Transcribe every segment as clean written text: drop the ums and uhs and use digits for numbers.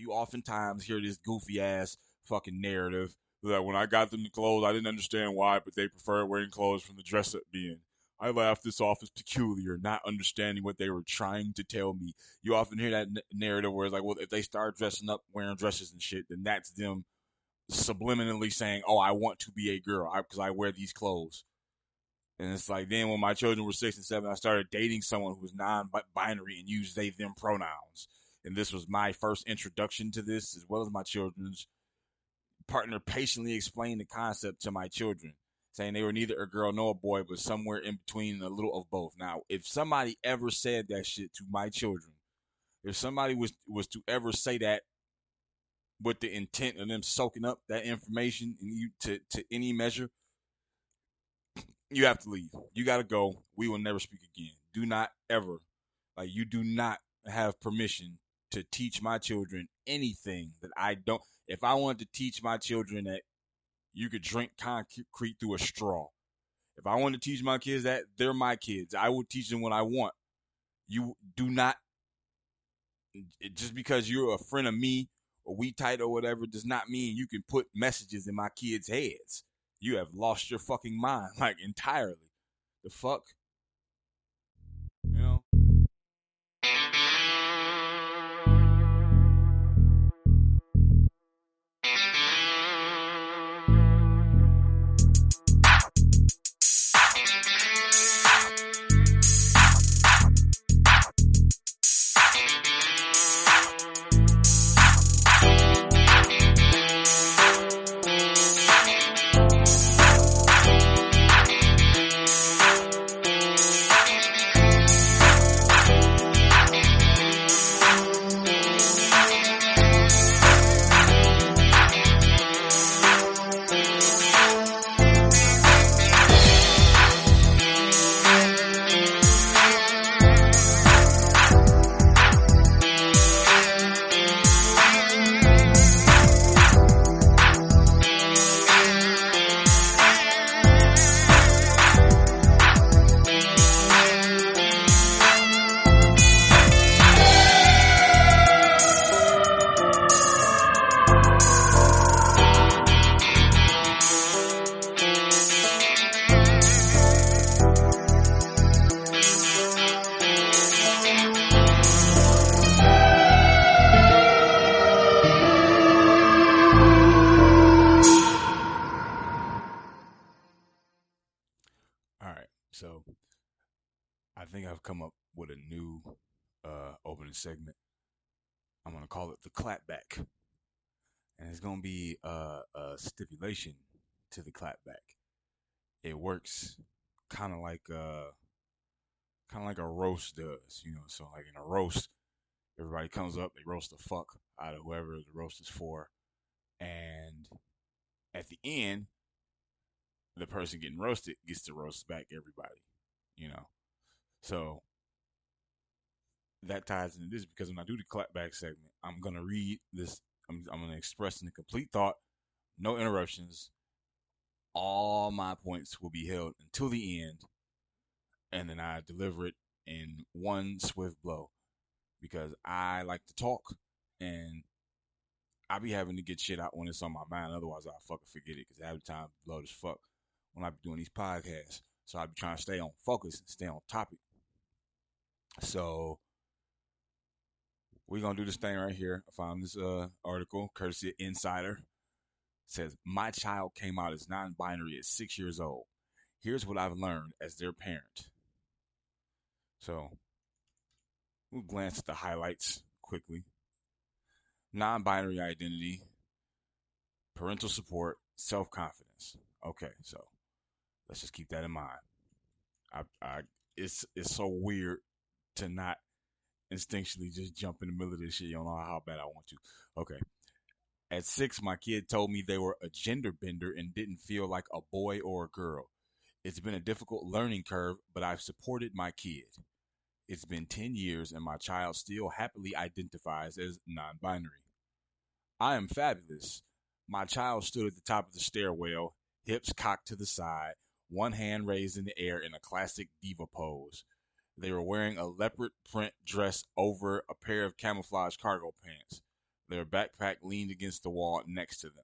you oftentimes hear this goofy ass fucking narrative that when I got them the clothes, I didn't understand why, but they preferred wearing clothes from the dress up bin. I laughed this off as peculiar, not understanding what they were trying to tell me. You often hear that narrative where it's like, well, if they start dressing up, wearing dresses and shit, then that's them subliminally saying, "Oh, I want to be a girl because I wear these clothes." And it's like then when my children were 6 and 7, I started dating someone who was non-binary and used they/them pronouns. And this was my first introduction to this, as well as my children's. Partner patiently explained the concept to my children, saying they were neither a girl nor a boy, but somewhere in between and a little of both. Now, if somebody ever said that shit to my children, if somebody was to ever say that with the intent of them soaking up that information and you to any measure, you have to leave. You got to go. We will never speak again. Do not ever, like, you do not have permission to teach my children anything that I don't. If I wanted to teach my children that you could drink concrete through a straw, if I wanted to teach my kids that, they're my kids. I will teach them what I want. You do not, just because you're a friend of me or we tight or whatever, does not mean you can put messages in my kids' heads. You have lost your fucking mind, like, entirely. The fuck? You know? All right, so I think I've come up with a new opening segment. I'm gonna call it the clapback, and it's gonna be a stipulation to the clapback. It works kind of like a roast does, you know. So like in a roast, everybody comes up, they roast the fuck out of whoever the roast is for, and at the end, the person getting roasted gets to roast back everybody, you know. So that ties into this because when I do the clapback segment, I'm gonna read this. I'm gonna express in a complete thought, no interruptions. All my points will be held until the end, and then I deliver it in one swift blow because I like to talk, and I be having to get shit out when it's on my mind. Otherwise, I'll fucking forget it because half the time I blow as fuck when I be doing these podcasts. So I be trying to stay on focus and stay on topic. So we're gonna do this thing right here. I found this article courtesy of Insider. It says my child came out as non-binary at 6 years old. Here's what I've learned as their parent. So we'll glance at the highlights quickly. Non-binary identity, parental support, self-confidence. Okay, so let's just keep that in mind. It's so weird to not instinctually just jump in the middle of this shit. You don't know how bad I want to. Okay. At 6, my kid told me they were a gender bender and didn't feel like a boy or a girl. It's been a difficult learning curve, but I've supported my kid. It's been 10 years and my child still happily identifies as non-binary. I am fabulous. My child stood at the top of the stairwell, hips cocked to the side, one hand raised in the air in a classic diva pose. They were wearing a leopard print dress over a pair of camouflage cargo pants. Their backpack leaned against the wall next to them.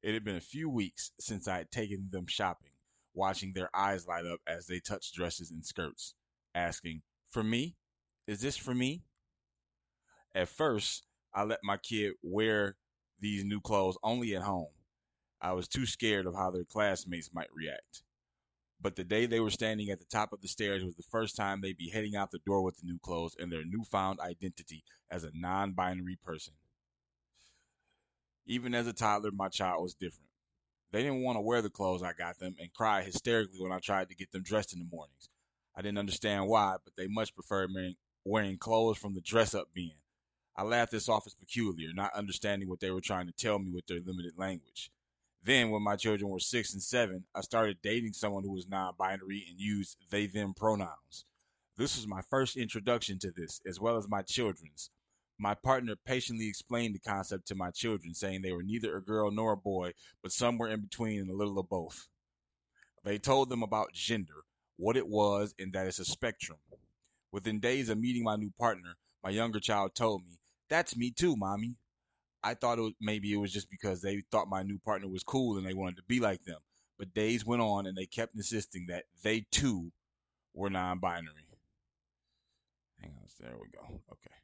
It had been a few weeks since I had taken them shopping, watching their eyes light up as they touched dresses and skirts, asking, "For me? Is this for me?" At first, I let my kid wear these new clothes only at home. I was too scared of how their classmates might react. But the day they were standing at the top of the stairs was the first time they'd be heading out the door with the new clothes and their newfound identity as a non binary person. Even as a toddler, my child was different. They didn't want to wear the clothes I got them and cry hysterically when I tried to get them dressed in the mornings. I didn't understand why, but they much preferred wearing clothes from the dress up bin. I laughed this off as peculiar, not understanding what they were trying to tell me with their limited language. Then, when my children were 6 and 7, I started dating someone who was non binary and used they them pronouns. This was my first introduction to this, as well as my children's. My partner patiently explained the concept to my children, saying they were neither a girl nor a boy, but somewhere in between and a little of both. They told them about gender, what it was, and that it's a spectrum. Within days of meeting my new partner, my younger child told me, "That's me too, mommy." I thought maybe it was just because they thought my new partner was cool and they wanted to be like them. But days went on and they kept insisting that they too were non binary. Hang on, there we go. Okay.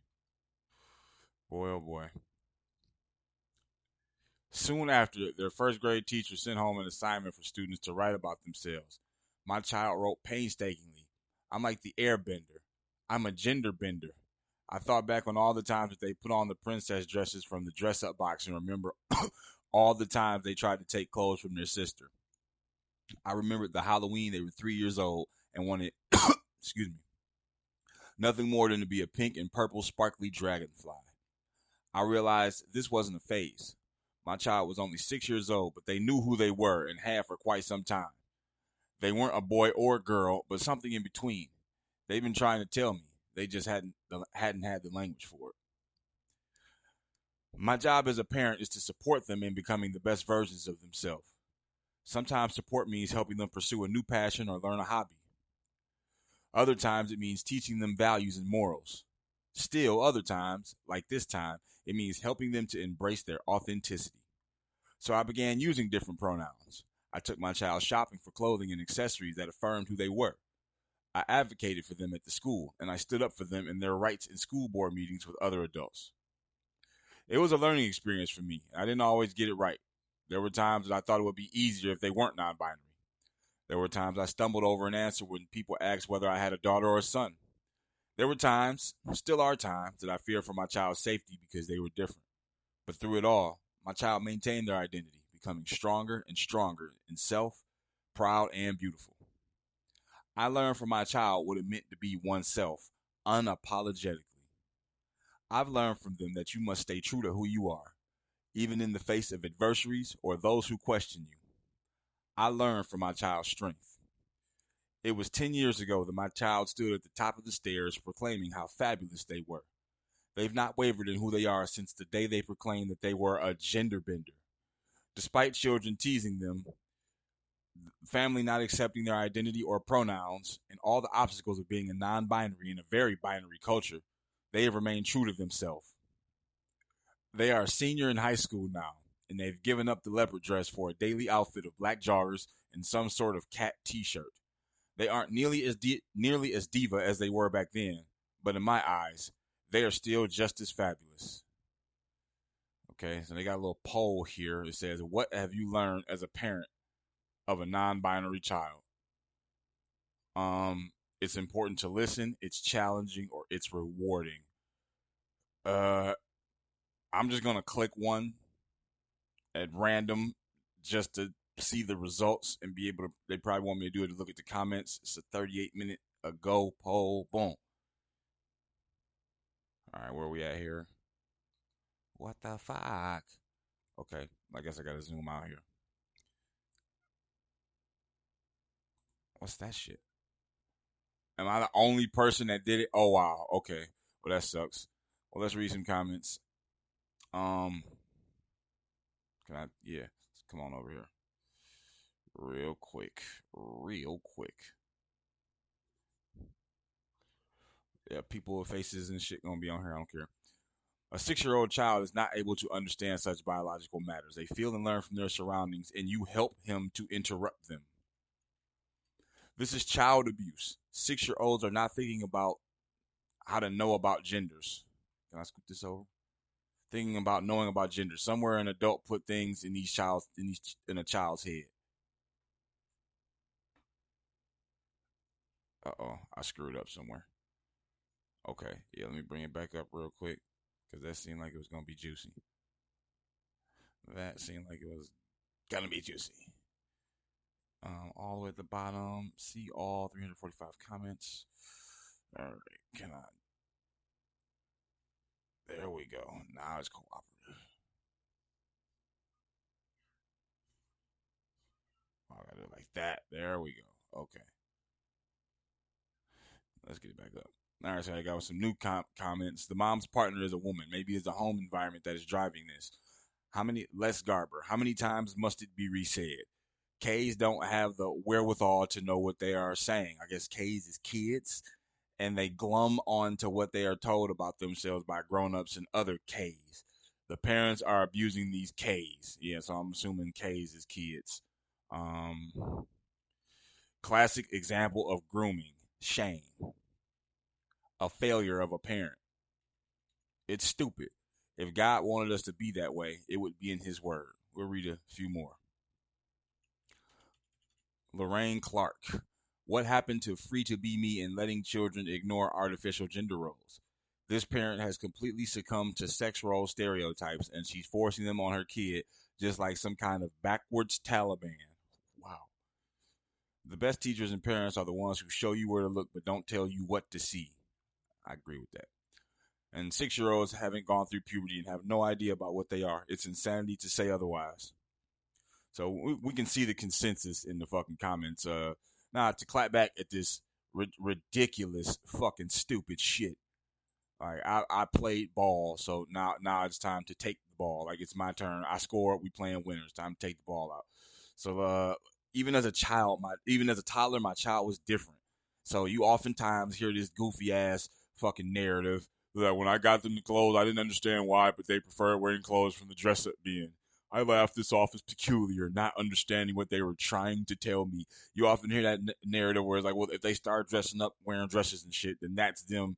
Boy, oh boy. Soon after, their first grade teacher sent home an assignment for students to write about themselves. My child wrote painstakingly, "I'm like the airbender. I'm a gender bender." I thought back on all the times that they put on the princess dresses from the dress up box and remember all the times they tried to take clothes from their sister. I remembered the Halloween they were 3 years old and wanted, excuse me, nothing more than to be a pink and purple sparkly dragonfly. I realized this wasn't a phase. My child was only 6 years old, but they knew who they were and had for quite some time. They weren't a boy or a girl, but something in between. They've been trying to tell me. They just hadn't had the language for it. My job as a parent is to support them in becoming the best versions of themselves. Sometimes support means helping them pursue a new passion or learn a hobby. Other times it means teaching them values and morals. Still, other times, like this time, it means helping them to embrace their authenticity. So I began using different pronouns. I took my child shopping for clothing and accessories that affirmed who they were. I advocated for them at the school, and I stood up for them in their rights in school board meetings with other adults. It was a learning experience for me. I didn't always get it right. There were times that I thought it would be easier if they weren't non binary. There were times I stumbled over an answer when people asked whether I had a daughter or a son. There were times, still are times, that I feared for my child's safety because they were different. But through it all, my child maintained their identity, becoming stronger and stronger in self, proud, and beautiful. I learned from my child what it meant to be oneself, unapologetically. I've learned from them that you must stay true to who you are, even in the face of adversaries or those who question you. I learned from my child's strength. It was 10 years ago that my child stood at the top of the stairs proclaiming how fabulous they were. They've not wavered in who they are since the day they proclaimed that they were a gender bender. Despite children teasing them, family not accepting their identity or pronouns, and all the obstacles of being a non binary in a very binary culture, they have remained true to themselves. They are a senior in high school now, and they've given up the leopard dress for a daily outfit of black joggers and some sort of cat t shirt. They aren't nearly as diva as they were back then, but in my eyes, they are still just as fabulous. Okay, so they got a little poll here. It says, "What have you learned as a parent of a non-binary child?" It's important to listen. It's challenging or it's rewarding. Uh, I'm just gonna click one at random just to see the results and be able to. They probably want me to do it to look at the comments. It's a 38-minute ago poll. Boom. All right, where are we at here? What the fuck? Okay, I guess I gotta zoom out here. What's that shit? Am I the only person that did it? Oh wow. Okay. Well, that sucks. Well, let's read some comments. Um, can I? Yeah, come on over here, real quick, real quick. Yeah, people with faces and shit gonna be on here. I don't care. A 6-year-old child is not able to understand such biological matters. They feel and learn from their surroundings, and you help him to interrupt them. This is child abuse. 6-year-olds are not thinking about how to know about genders. Can I scoot this over? Thinking about knowing about gender. Somewhere an adult put things in in a child's head. Uh-oh, I screwed up somewhere. Okay, yeah, let me bring it back up real quick because that seemed like it was gonna be juicy. That seemed like it was gonna be juicy. All the way at the bottom, see all 345 comments. All right, can I? There we go. Now it's cooperative. I gotta do it like that. There we go. Okay. Let's get it back up. All right, so I got some new comments. The mom's partner is a woman. Maybe it's the home environment that is driving this. Les Garber, how many times must it be resaid? K's don't have the wherewithal to know what they are saying. I guess K's is kids, and they glum on to what they are told about themselves by grown-ups and other K's. The parents are abusing these K's. Yeah, so I'm assuming K's is kids. Classic example of grooming. Shame. A failure of a parent. It's stupid. If God wanted us to be that way, it would be in His Word. We'll read a few more. Lorraine Clark. What happened to free to be me and letting children ignore artificial gender roles? This parent has completely succumbed to sex role stereotypes, and she's forcing them on her kid just like some kind of backwards Taliban. Wow. The best teachers and parents are the ones who show you where to look but don't tell you what to see. I agree with that. And 6-year-olds haven't gone through puberty and have no idea about what they are. It's insanity to say otherwise. So we can see the consensus in the fucking comments. Now to clap back at this ridiculous fucking stupid shit. Like I played ball, so now it's time to take the ball. Like it's my turn. I scored. We playing winners. Time to take the ball out. So even as a child, even as a toddler, my child was different. So you oftentimes hear this goofy ass fucking narrative that when I got them the clothes, I didn't understand why, but they preferred wearing clothes from the dress up being. I laughed this off as peculiar, not understanding what they were trying to tell me. You often hear that narrative where it's like, well, if they start dressing up, wearing dresses and shit, then that's them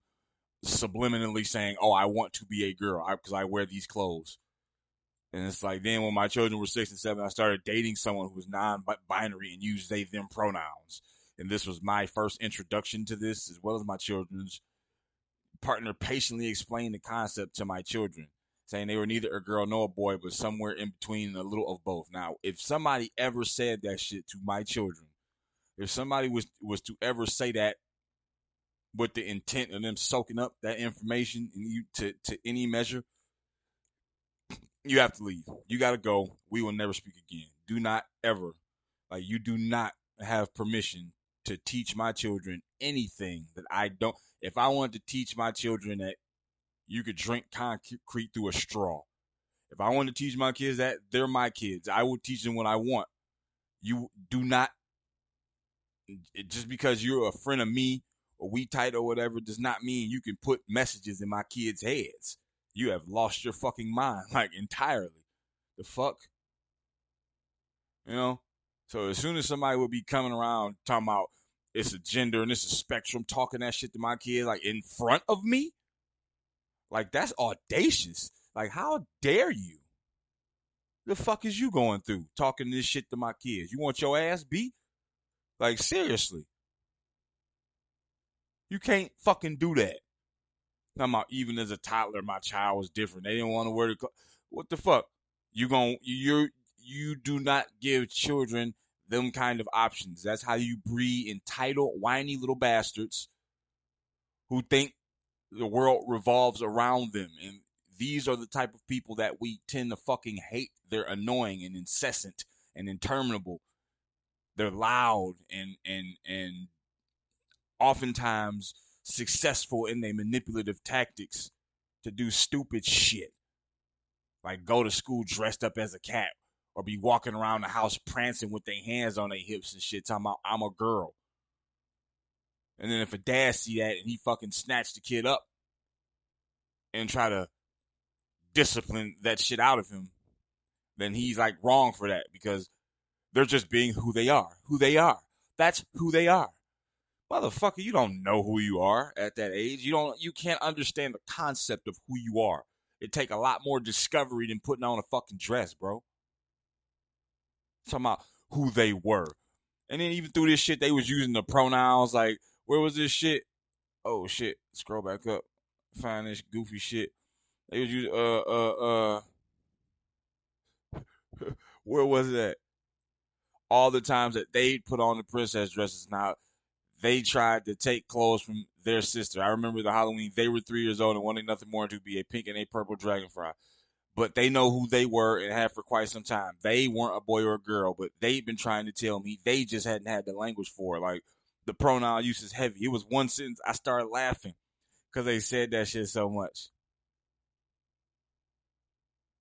subliminally saying, "Oh, I want to be a girl because I wear these clothes." And it's like then when my children were 6 and 7, I started dating someone who was non-binary and used they/them pronouns. And this was my first introduction to this, as well as my children's partner patiently explained the concept to my children, saying they were neither a girl nor a boy, but somewhere in between and a little of both. Now, if somebody ever said that shit to my children, if somebody was to ever say that with the intent of them soaking up that information and you to any measure, you have to leave. You got to go. We will never speak again. Do not ever, like, you do not have permission to teach my children anything that I don't. If I wanted to teach my children that you could drink concrete through a straw, if I wanted to teach my kids that they're my kids, I will teach them what I want. You do not, just because you're a friend of me or we tight or whatever, does not mean you can put messages in my kids' heads. You have lost your fucking mind, like, entirely. The fuck? You know? So as soon as somebody would be coming around talking about it's a gender and it's a spectrum, talking that shit to my kids, like, in front of me, like, that's audacious. Like, how dare you? The fuck is you going through talking this shit to my kids? You want your ass beat? Like, seriously. You can't fucking do that. Talking about even as a toddler, my child was different. They didn't want to wear the clothes. What the fuck? You do not give children them kind of options. That's how you breed entitled, whiny little bastards who think the world revolves around them. And these are the type of people that we tend to fucking hate. They're annoying and incessant and interminable. They're loud and oftentimes successful in their manipulative tactics to do stupid shit. Like go to school dressed up as a cat or be walking around the house prancing with their hands on their hips and shit talking about I'm a girl. And then if a dad see that and he fucking snatch the kid up and try to discipline that shit out of him, then he's like wrong for that because they're just being who they are. Who they are. That's who they are. Motherfucker, you don't know who you are at that age. You can't understand the concept of who you are. It take a lot more discovery than putting on a fucking dress, bro. Talking about who they were. And then even through this shit, they was using the pronouns like, where was this shit? Oh shit. Scroll back up. Find this goofy shit. They was using where was it at? All the times that they put on the princess dresses. Now they tried to take clothes from their sister. I remember the Halloween, they were 3 years old and wanted nothing more to be a pink and a purple dragonfly. But they know who they were and have for quite some time. They weren't a boy or a girl, but they've been trying to tell me. They just hadn't had the language for it. Like, the pronoun use is heavy. It was one sentence I started laughing because they said that shit so much.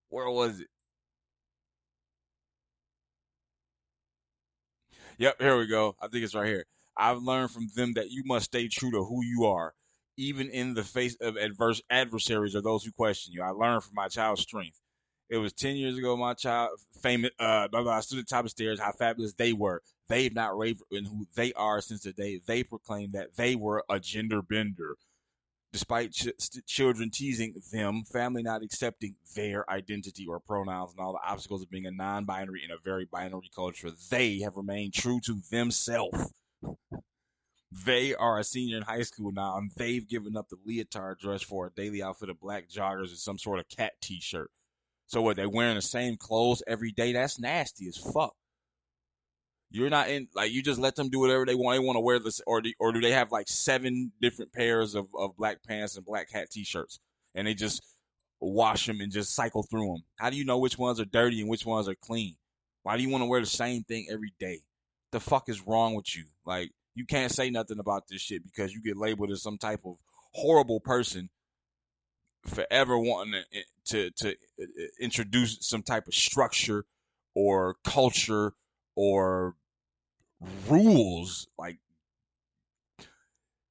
Where was it? Yep, here we go. I think it's right here. I've learned from them that you must stay true to who you are, even in the face of adverse adversaries or those who question you. I learned from my child's strength. It was 10 years ago, my child, famous, blah, blah, stood at the top of the stairs, how fabulous they were. They've not wavered in who they are since the day they proclaimed that they were a gender bender. Despite children teasing them, family not accepting their identity or pronouns, and all the obstacles of being a non-binary in a very binary culture, they have remained true to themselves. They are a senior in high school now, and they've given up the leotard dress for a daily outfit of black joggers and some sort of cat t-shirt. So what, they wearing the same clothes every day? That's nasty as fuck. You're not in, like, you just let them do whatever they want. They want to wear this, or do they have like 7 different pairs of black pants and black hat t-shirts, and they just wash them and just cycle through them? How do you know which ones are dirty and which ones are clean? Why do you want to wear the same thing every day? The fuck is wrong with you? Like, you can't say nothing about this shit because you get labeled as some type of horrible person forever wanting to introduce some type of structure or culture or rules, like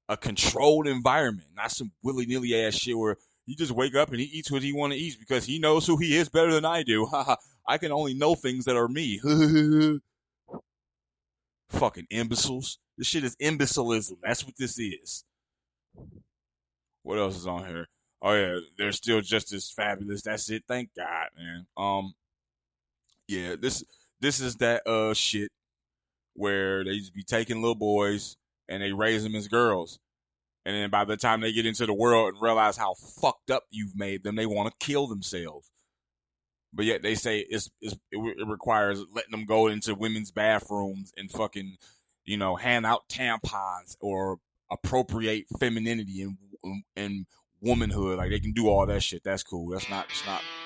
a controlled environment, not some willy-nilly ass shit where you just wake up and he eats what he want to eat because he knows who he is better than I do. I can only know things that are me. Fucking imbeciles. This shit is imbecilism. That's what this is. What else is on here? Oh yeah, they're still just as fabulous. That's it. Thank God, man. Yeah, this is that shit where they just be taking little boys and they raise them as girls. And then by the time they get into the world and realize how fucked up you've made them, they want to kill themselves. But yet they say it requires letting them go into women's bathrooms and fucking, hand out tampons or appropriate femininity and womanhood. Like, they can do all that shit. That's cool. It's not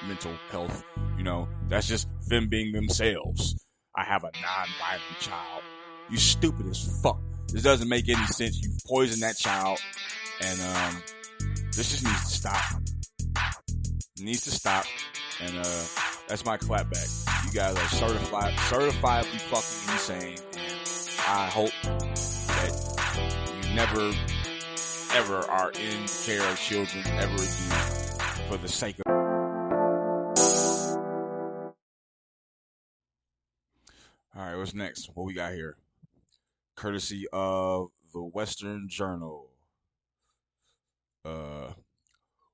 mental health. That's just them being themselves. I have a non-binary child. You stupid as fuck. This doesn't make any sense. You poisoned that child, and this just needs to stop. It needs to stop, and that's my clapback. You guys are certifiably fucking insane, and I hope that you never, ever are in care of children ever again for the sake of. All right, what's next? What we got here? Courtesy of the Western Journal.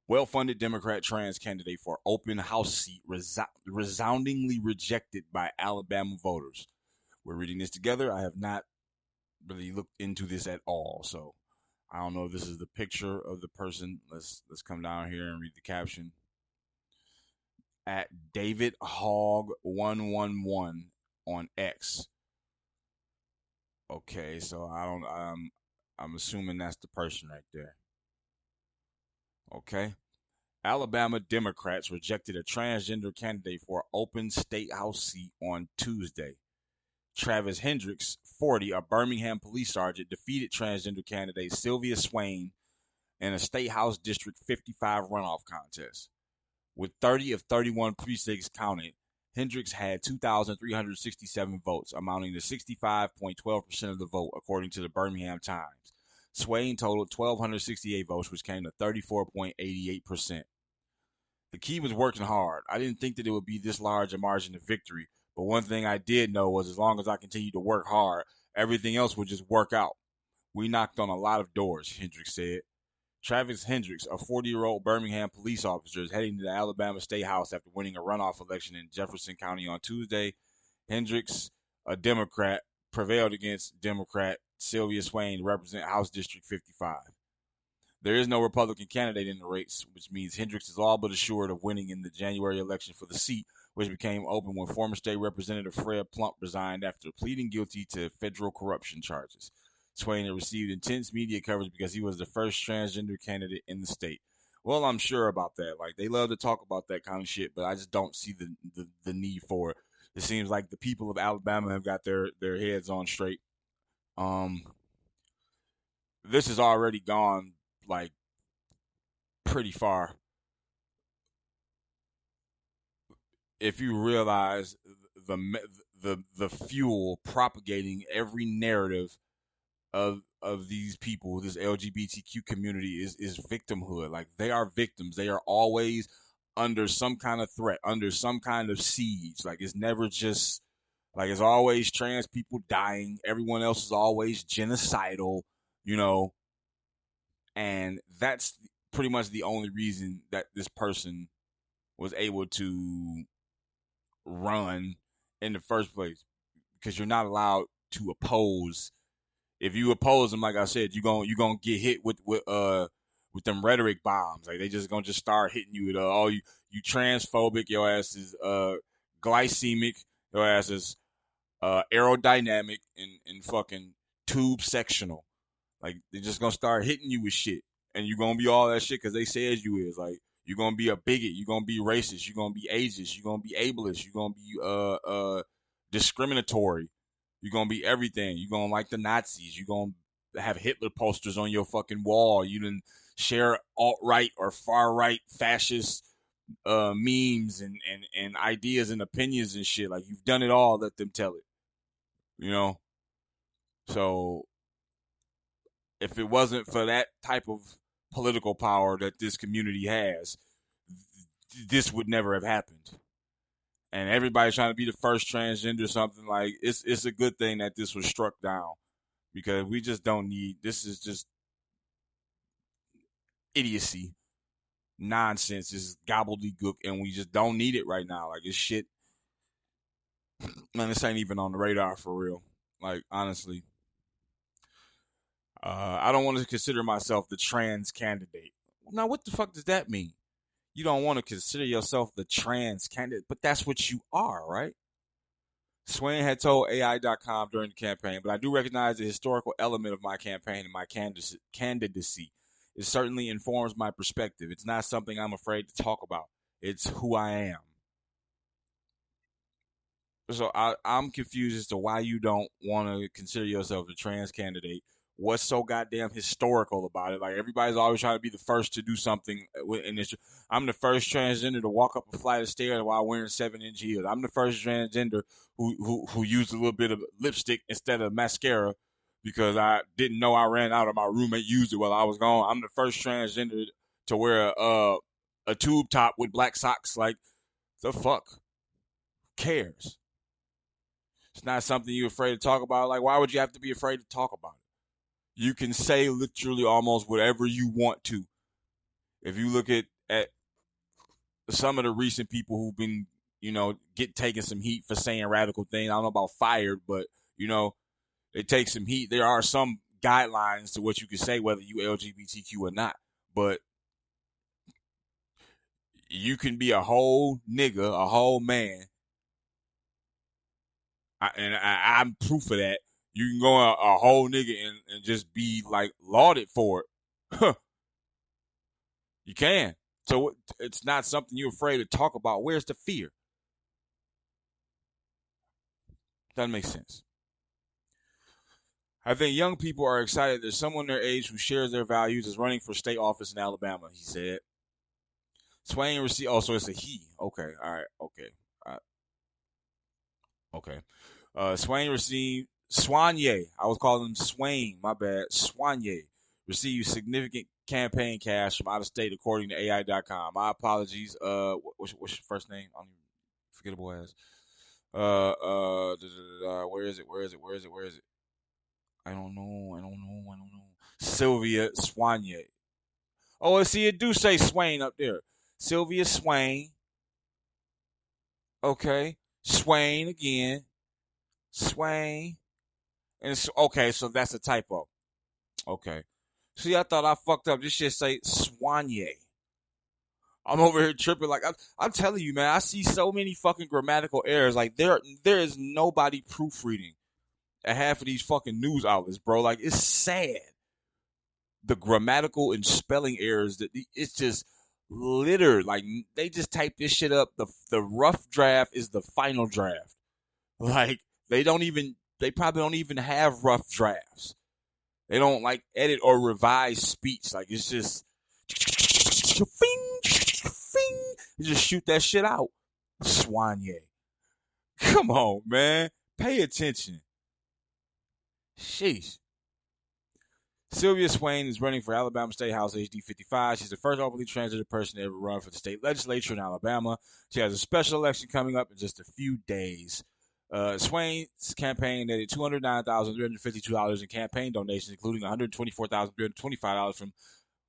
Well-funded Democrat trans candidate for open House seat resoundingly rejected by Alabama voters. We're reading this together. I have not really looked into this at all, so I don't know if this is the picture of the person. Let's come down here and read the caption. At David Hogg 111 on X. Okay, so I'm assuming that's the person right there. Okay. Alabama Democrats rejected a transgender candidate for an open state house seat on Tuesday. Travis Hendricks, 40, a Birmingham police sergeant, defeated transgender candidate Sylvia Swain in a state house district 55 runoff contest. With 30 of 31 precincts counted, Hendricks had 2,367 votes, amounting to 65.12% of the vote, according to the Birmingham Times. Swain totaled 1,268 votes, which came to 34.88%. The key was working hard. I didn't think that it would be this large a margin of victory, but one thing I did know was as long as I continued to work hard, everything else would just work out. We knocked on a lot of doors, Hendricks said. Travis Hendricks, a 40-year-old Birmingham police officer, is heading to the Alabama State House after winning a runoff election in Jefferson County on Tuesday. Hendricks, a Democrat, prevailed against Democrat Sylvia Swain to represent House District 55. There is no Republican candidate in the race, which means Hendricks is all but assured of winning in the January election for the seat, which became open when former state representative Fred Plump resigned after pleading guilty to federal corruption charges. Swain had received intense media coverage because he was the first transgender candidate in the state. Well, I'm sure about that. Like, they love to talk about that kind of shit, but I just don't see the need for it. It seems like the people of Alabama have got their heads on straight. This has already gone like pretty far. If you realize the fuel propagating every narrative of these people, this LGBTQ community is victimhood. Like, they are victims. They are always under some kind of threat, under some kind of siege. Like, it's never just like, it's always trans people dying. Everyone else is always genocidal, you know, and that's pretty much the only reason that this person was able to run in the first place, because you're not allowed to oppose. If you oppose them, like I said, you gonna get hit with them rhetoric bombs. Like, they just gonna just start hitting you with oh, you transphobic, your ass is glycemic, your ass is aerodynamic, and fucking tube sectional. Like, they're just gonna start hitting you with shit, and you're gonna be all that shit because they said you is. Like, you're gonna be a bigot, you're gonna be racist, you're gonna be ageist, you're gonna be ableist, you're gonna be discriminatory, you're gonna be everything. You're gonna like the Nazis, you're gonna have Hitler posters on your fucking wall. You didn't share alt right or far right fascist memes and ideas and opinions and shit. Like, you've done it all. Let them tell it. You know. So if it wasn't for that type of political power that this community has, this would never have happened. And everybody's trying to be the first transgender something. Like, it's a good thing that this was struck down, because we just don't need, this is just idiocy, nonsense, it's gobbledygook, and we just don't need it right now. Like, it's shit, man, this ain't even on the radar for real. Like, honestly. I don't want to consider myself the trans candidate. Now, what the fuck does that mean? You don't want to consider yourself the trans candidate, but that's what you are, right? Swain had told AI.com during the campaign, but I do recognize the historical element of my campaign and my candidacy. It certainly informs my perspective. It's not something I'm afraid to talk about. It's who I am. So I'm confused as to why you don't want to consider yourself a trans candidate. What's so goddamn historical about it? Like, everybody's always trying to be the first to do something. In this, I'm the first transgender to walk up a flight of stairs while wearing 7-inch heels. I'm the first transgender who used a little bit of lipstick instead of mascara because I didn't know I ran out of my roommate used it while I was gone. I'm the first transgender to wear a tube top with black socks. Like, the fuck? Who cares? It's not something you're afraid to talk about. Like, why would you have to be afraid to talk about it? You can say literally almost whatever you want to. If you look at some of the recent people who've been, taking some heat for saying radical things. I don't know about fired, but, they take some heat. There are some guidelines to what you can say, whether you LGBTQ or not. But you can be a whole nigga, a whole man, I'm proof of that. You can go a whole nigga and just be like lauded for it. You can. So it's not something you're afraid to talk about. Where's the fear? Doesn't make sense. I think young people are excited there's someone their age who shares their values is running for state office in Alabama, he said. Swain received, oh, so it's a he. Okay, all right, okay. Okay. Swain received Soigné. I was calling him Swain. My bad. Soigné received significant campaign cash from out of state, according to AI.com. My apologies. What's your first name? I'm forgettable as. Where is it? I don't know. Sylvia Soigné. Oh, see, it do say Swain up there. Sylvia Swain. Okay. Swain again. Swain. And it's, okay, so that's a typo. Okay. See, I thought I fucked up. This shit say Soigné. I'm over here tripping. Like I'm telling you, man, I see so many fucking grammatical errors. Like there is nobody proofreading at half of these fucking news outlets, bro. Like it's sad. The grammatical and spelling errors that it's just littered. Like they just type this shit up. The rough draft is the final draft. Like they probably don't even have rough drafts. They don't like edit or revise speech. Like it's just you just shoot that shit out. Soigné. Come on, man. Pay attention. Sheesh. Sylvia Swain is running for Alabama State House HD 55. She's the first openly transgender person to ever run for the state legislature in Alabama. She has a special election coming up in just a few days. Swain's campaign netted $209,352 in campaign donations, including $124,325 from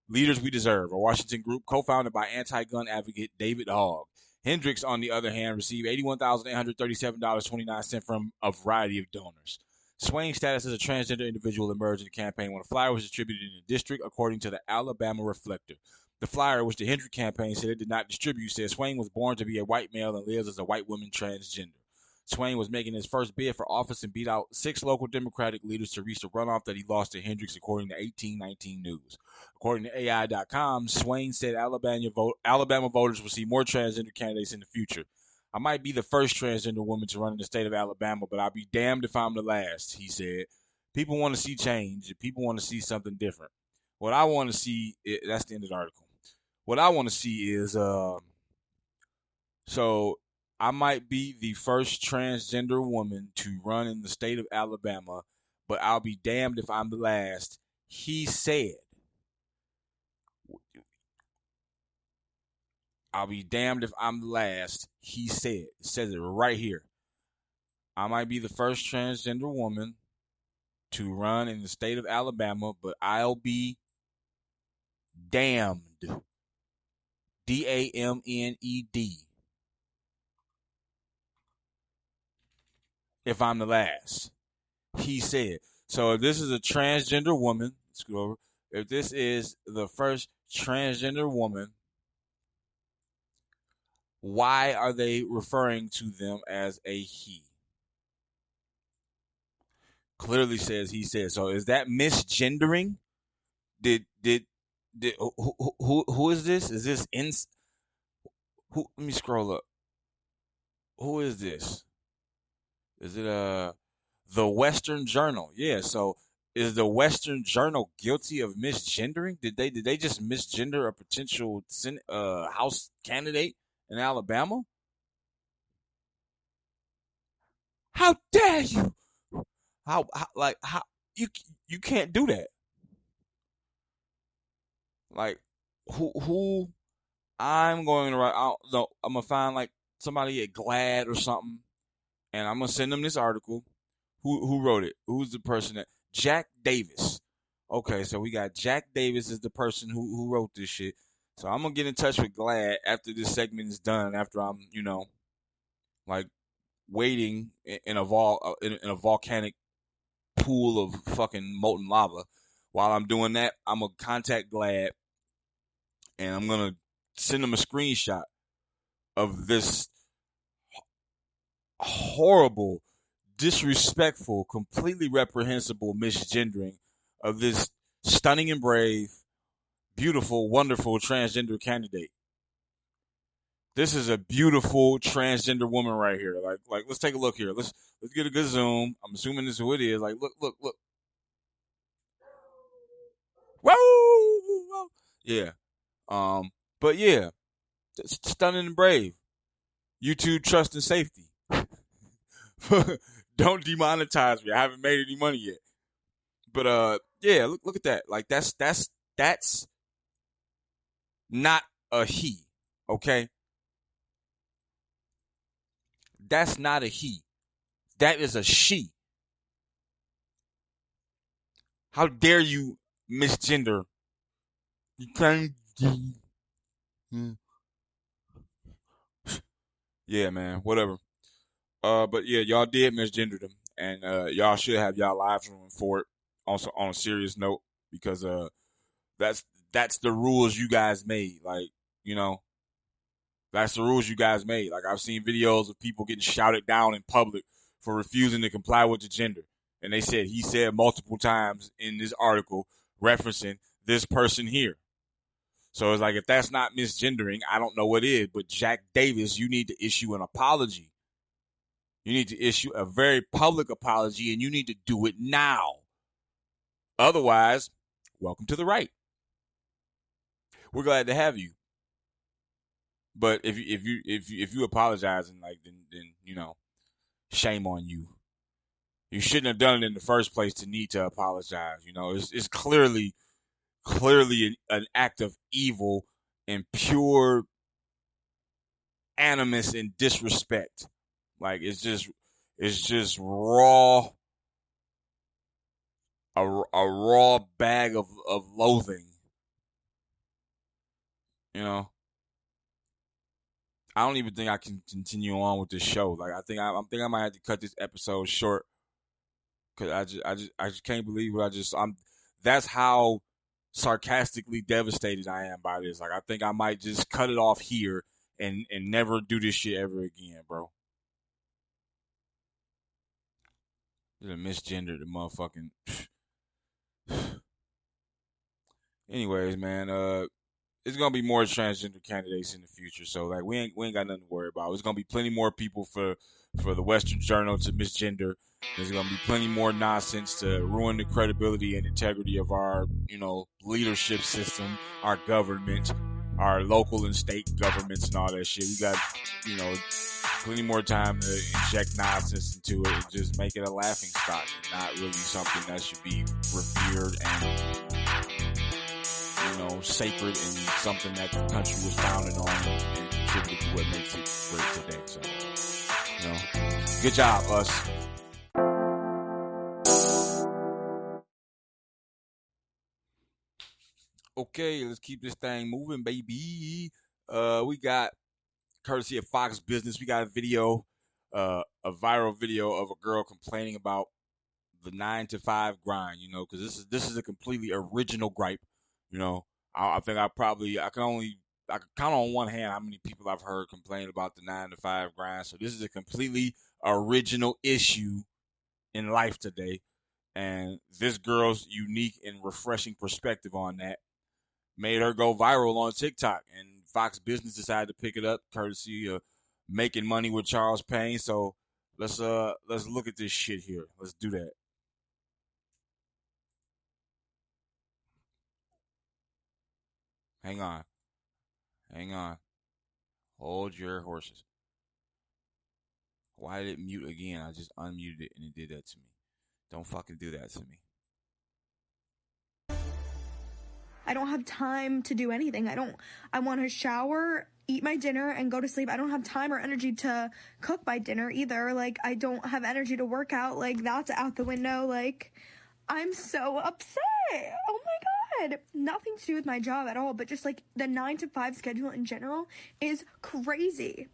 Leaders We Deserve, a Washington group co-founded by anti-gun advocate David Hogg. Hendricks, on the other hand, received $81,837.29 from a variety of donors. Swain's status as a transgender individual emerged in the campaign when a flyer was distributed in the district, according to the Alabama Reflector. The flyer, which the Hendricks campaign said it did not distribute, said Swain was born to be a white male and lives as a white woman transgender. Swain was making his first bid for office and beat out 6 local Democratic leaders to reach the runoff that he lost to Hendricks, according to 1819 News. According to AI.com, Swain said Alabama voters will see more transgender candidates in the future. I might be the first transgender woman to run in the state of Alabama, but I'll be damned if I'm the last, he said. People want to see change. People want to see something different. What I want to see, that's the end of the article. What I want to see is, so I might be the first transgender woman to run in the state of Alabama, but I'll be damned if I'm the last, he said. I'll be damned if I'm the last, he said. It says it right here. I might be the first transgender woman to run in the state of Alabama, but I'll be damned. D-A-M-N-E-D. If I'm the last, he said. So if this is a transgender woman, let's go over. If this is the first transgender woman, why are they referring to them as a he? Clearly says he said. So is that misgendering? Did who is this? Is this who? Let me scroll up. Who is this? Is it the Western Journal? Yeah. So is the Western Journal guilty of misgendering? Did they just misgender a potential House candidate in Alabama? How dare you? How you can't do that? Like who I'm going to write? I'm gonna find like somebody at Glad or something, and I'm gonna send them this article. Who wrote it? Who's the person that? Jack Davis. Okay, so we got Jack Davis is the person who wrote this shit. So I'm gonna get in touch with Glad after this segment is done. After I'm like waiting in a volcanic pool of fucking molten lava. While I'm doing that, I'm gonna contact Glad and I'm gonna send them a screenshot of this horrible, disrespectful, completely reprehensible misgendering of this stunning and brave, beautiful, wonderful transgender candidate. This is a beautiful transgender woman right here. Like let's take a look here. Let's get a good zoom. I'm assuming this is who it is. Like look. Whoa! Yeah. But yeah, stunning and brave. YouTube trust and safety. Don't demonetize me. I haven't made any money yet. But yeah, look at that. Like that's not a he, okay? That's not a he. That is a she. How dare you misgender? You can't. Yeah, man. Whatever. But yeah, y'all did misgender them, and y'all should have y'all lives ruined for it. Also, on a serious note, because that's that's the rules you guys made. Like, you know, that's the rules you guys made. Like, I've seen videos of people getting shouted down in public for refusing to comply with the gender, and he said multiple times in this article referencing this person here. So it's like, if that's not misgendering, I don't know what is. But Jack Davis, you need to issue an apology. You need to issue a very public apology, and you need to do it now. Otherwise, welcome to the right. We're glad to have you. But if you apologize, and like then you know, shame on you. You shouldn't have done it in the first place to need to apologize. You know, it's clearly an act of evil and pure animus and disrespect. Like, it's just raw, a raw bag of loathing. You know, I don't even think I can continue on with this show. Like, I might have to cut this episode short, because I just can't believe what that's how sarcastically devastated I am by this. Like, I think I might just cut it off here and never do this shit ever again, bro. Just misgendered the motherfucking. Anyways, man, it's gonna be more transgender candidates in the future. So like, we ain't got nothing to worry about. There's gonna be plenty more people for the Western Journal to misgender. There's gonna be plenty more nonsense to ruin the credibility and integrity of our, leadership system, our government, our local and state governments, and all that shit. We got, plenty more time to inject nonsense into it and just make it a laughing stock, not really something that should be revered and sacred, and something that the country was founded on and contributed to what makes it great today. So, good job, us. Okay, let's keep this thing moving, baby. We got, courtesy of Fox Business, we got a video, a viral video of a girl complaining about the 9 to 5 grind. Because this is a completely original gripe. I think I can count on one hand how many people I've heard complain about the 9 to 5 grind. So this is a completely original issue in life today, and this girl's unique and refreshing perspective on that made her go viral on TikTok. And Fox Business decided to pick it up, courtesy of Making Money with Charles Payne. So let's look at this shit here. Let's do that. Hang on. Hold your horses. Why did it mute again? I just unmuted it and it did that to me. Don't fucking do that to me. I don't have time to do anything. I want to shower, eat my dinner, and go to sleep. I don't have time or energy to cook my dinner either. Like, I don't have energy to work out. Like, that's out the window. Like, I'm so upset. Oh my God. Nothing to do with my job at all, but just like the 9 to 5 schedule in general is crazy.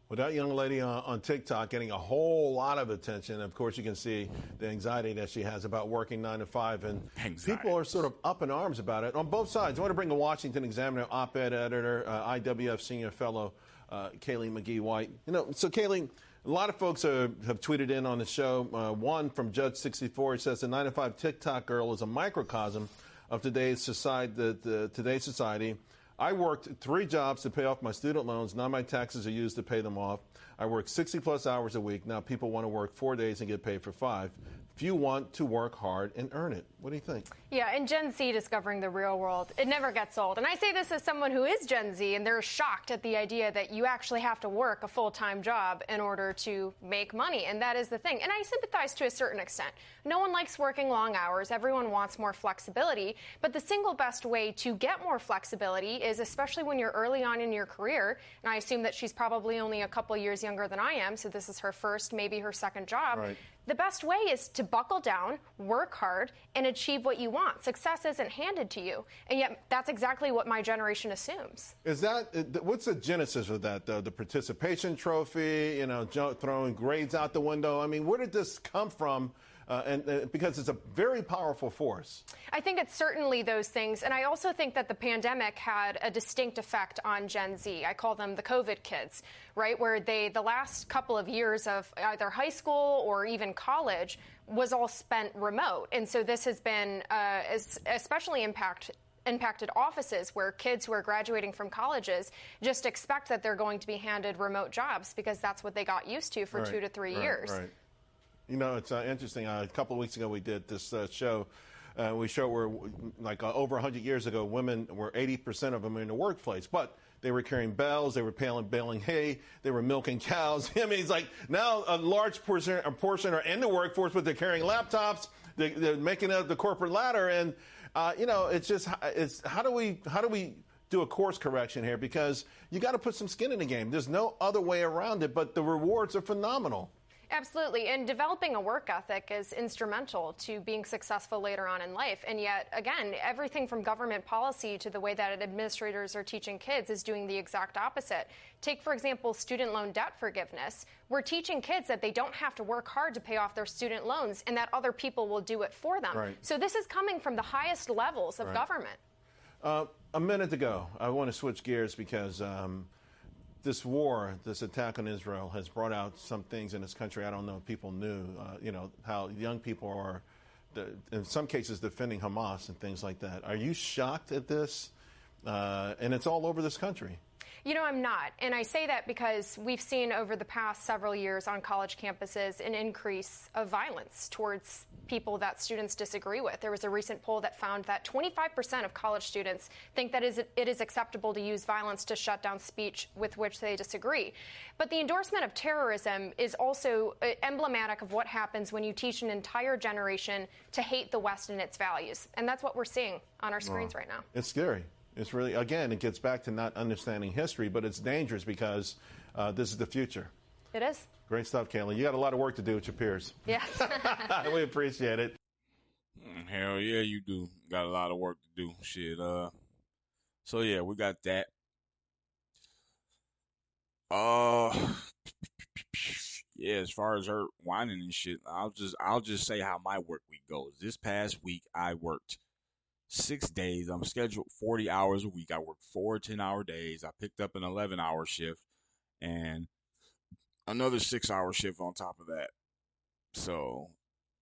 Well, that young lady on TikTok getting a whole lot of attention. Of course, you can see the anxiety that she has about working 9 to 5, and people are sort of up in arms about it on both sides. I want to bring the Washington Examiner op-ed editor, IWF senior fellow, Kayleen McGee-White. So Kayleen, a lot of folks have tweeted in on the show. One from Judge 64, he says the 9 to 5 TikTok girl is a microcosm of today's society. I worked 3 jobs to pay off my student loans. Now my taxes are used to pay them off. I work 60-plus hours a week. Now people want to work 4 days and get paid for 5. Few want to work hard and earn it. What do you think? Yeah, and Gen Z discovering the real world, it never gets old. And I say this as someone who is Gen Z, and they're shocked at the idea that you actually have to work a full-time job in order to make money. And that is the thing. And I sympathize to a certain extent. No one likes working long hours. Everyone wants more flexibility. But the single best way to get more flexibility is, especially when you're early on in your career, and I assume that she's probably only a couple years younger than I am, so this is her first, maybe her second job. Right. The best way is to buckle down, work hard, and achieve what you want. Success isn't handed to you. And yet that's exactly what my generation assumes. Is that, what's the genesis of that, though? The participation trophy, throwing grades out the window? I mean, where did this come from? Because it's a very powerful force. I think it's certainly those things. And I also think that the pandemic had a distinct effect on Gen Z. I call them the COVID kids, right? Where the last couple of years of either high school or even college was all spent remote. And so this has been especially impacted offices where kids who are graduating from colleges just expect that they're going to be handed remote jobs because that's what they got used to for 2 to 3 years. Right. It's interesting. A couple of weeks ago, we did this show. We showed where, over 100 years ago, women were 80% of them in the workplace, but they were carrying bells, they were baling hay, they were milking cows. I mean, it's like now a large portion are in the workforce, but they're carrying laptops, they're making up the corporate ladder, and it's how do we do a course correction here, because you got to put some skin in the game. There's no other way around it, but the rewards are phenomenal. Absolutely. And developing a work ethic is instrumental to being successful later on in life. And yet, again, everything from government policy to the way that administrators are teaching kids is doing the exact opposite. Take, for example, student loan debt forgiveness. We're teaching kids that they don't have to work hard to pay off their student loans and that other people will do it for them. Right. So this is coming from the highest levels of government. A minute ago, I want to switch gears because this war, this attack on Israel, has brought out some things in this country I don't know if people knew. How young people are, in some cases, defending Hamas and things like that. Are you shocked at this? And it's all over this country. I'm not. And I say that because we've seen over the past several years on college campuses an increase of violence towards people that students disagree with. There was a recent poll that found that 25% of college students think that it is acceptable to use violence to shut down speech with which they disagree. But the endorsement of terrorism is also emblematic of what happens when you teach an entire generation to hate the West and its values. And that's what we're seeing on our screens right now. It's scary. It's really, again, it gets back to not understanding history, but it's dangerous because this is the future. It is. Great stuff, Kayla. You got a lot of work to do with your peers. Yes. We appreciate it. Hell yeah, you do. Got a lot of work to do. Shit. So yeah, we got that. Yeah, as far as her whining and shit, I'll just say how my work week goes. This past week, I worked 6 days. I'm scheduled 40 hours a week. I worked 4 10-hour days. I picked up an 11-hour shift and another 6-hour shift on top of that. So,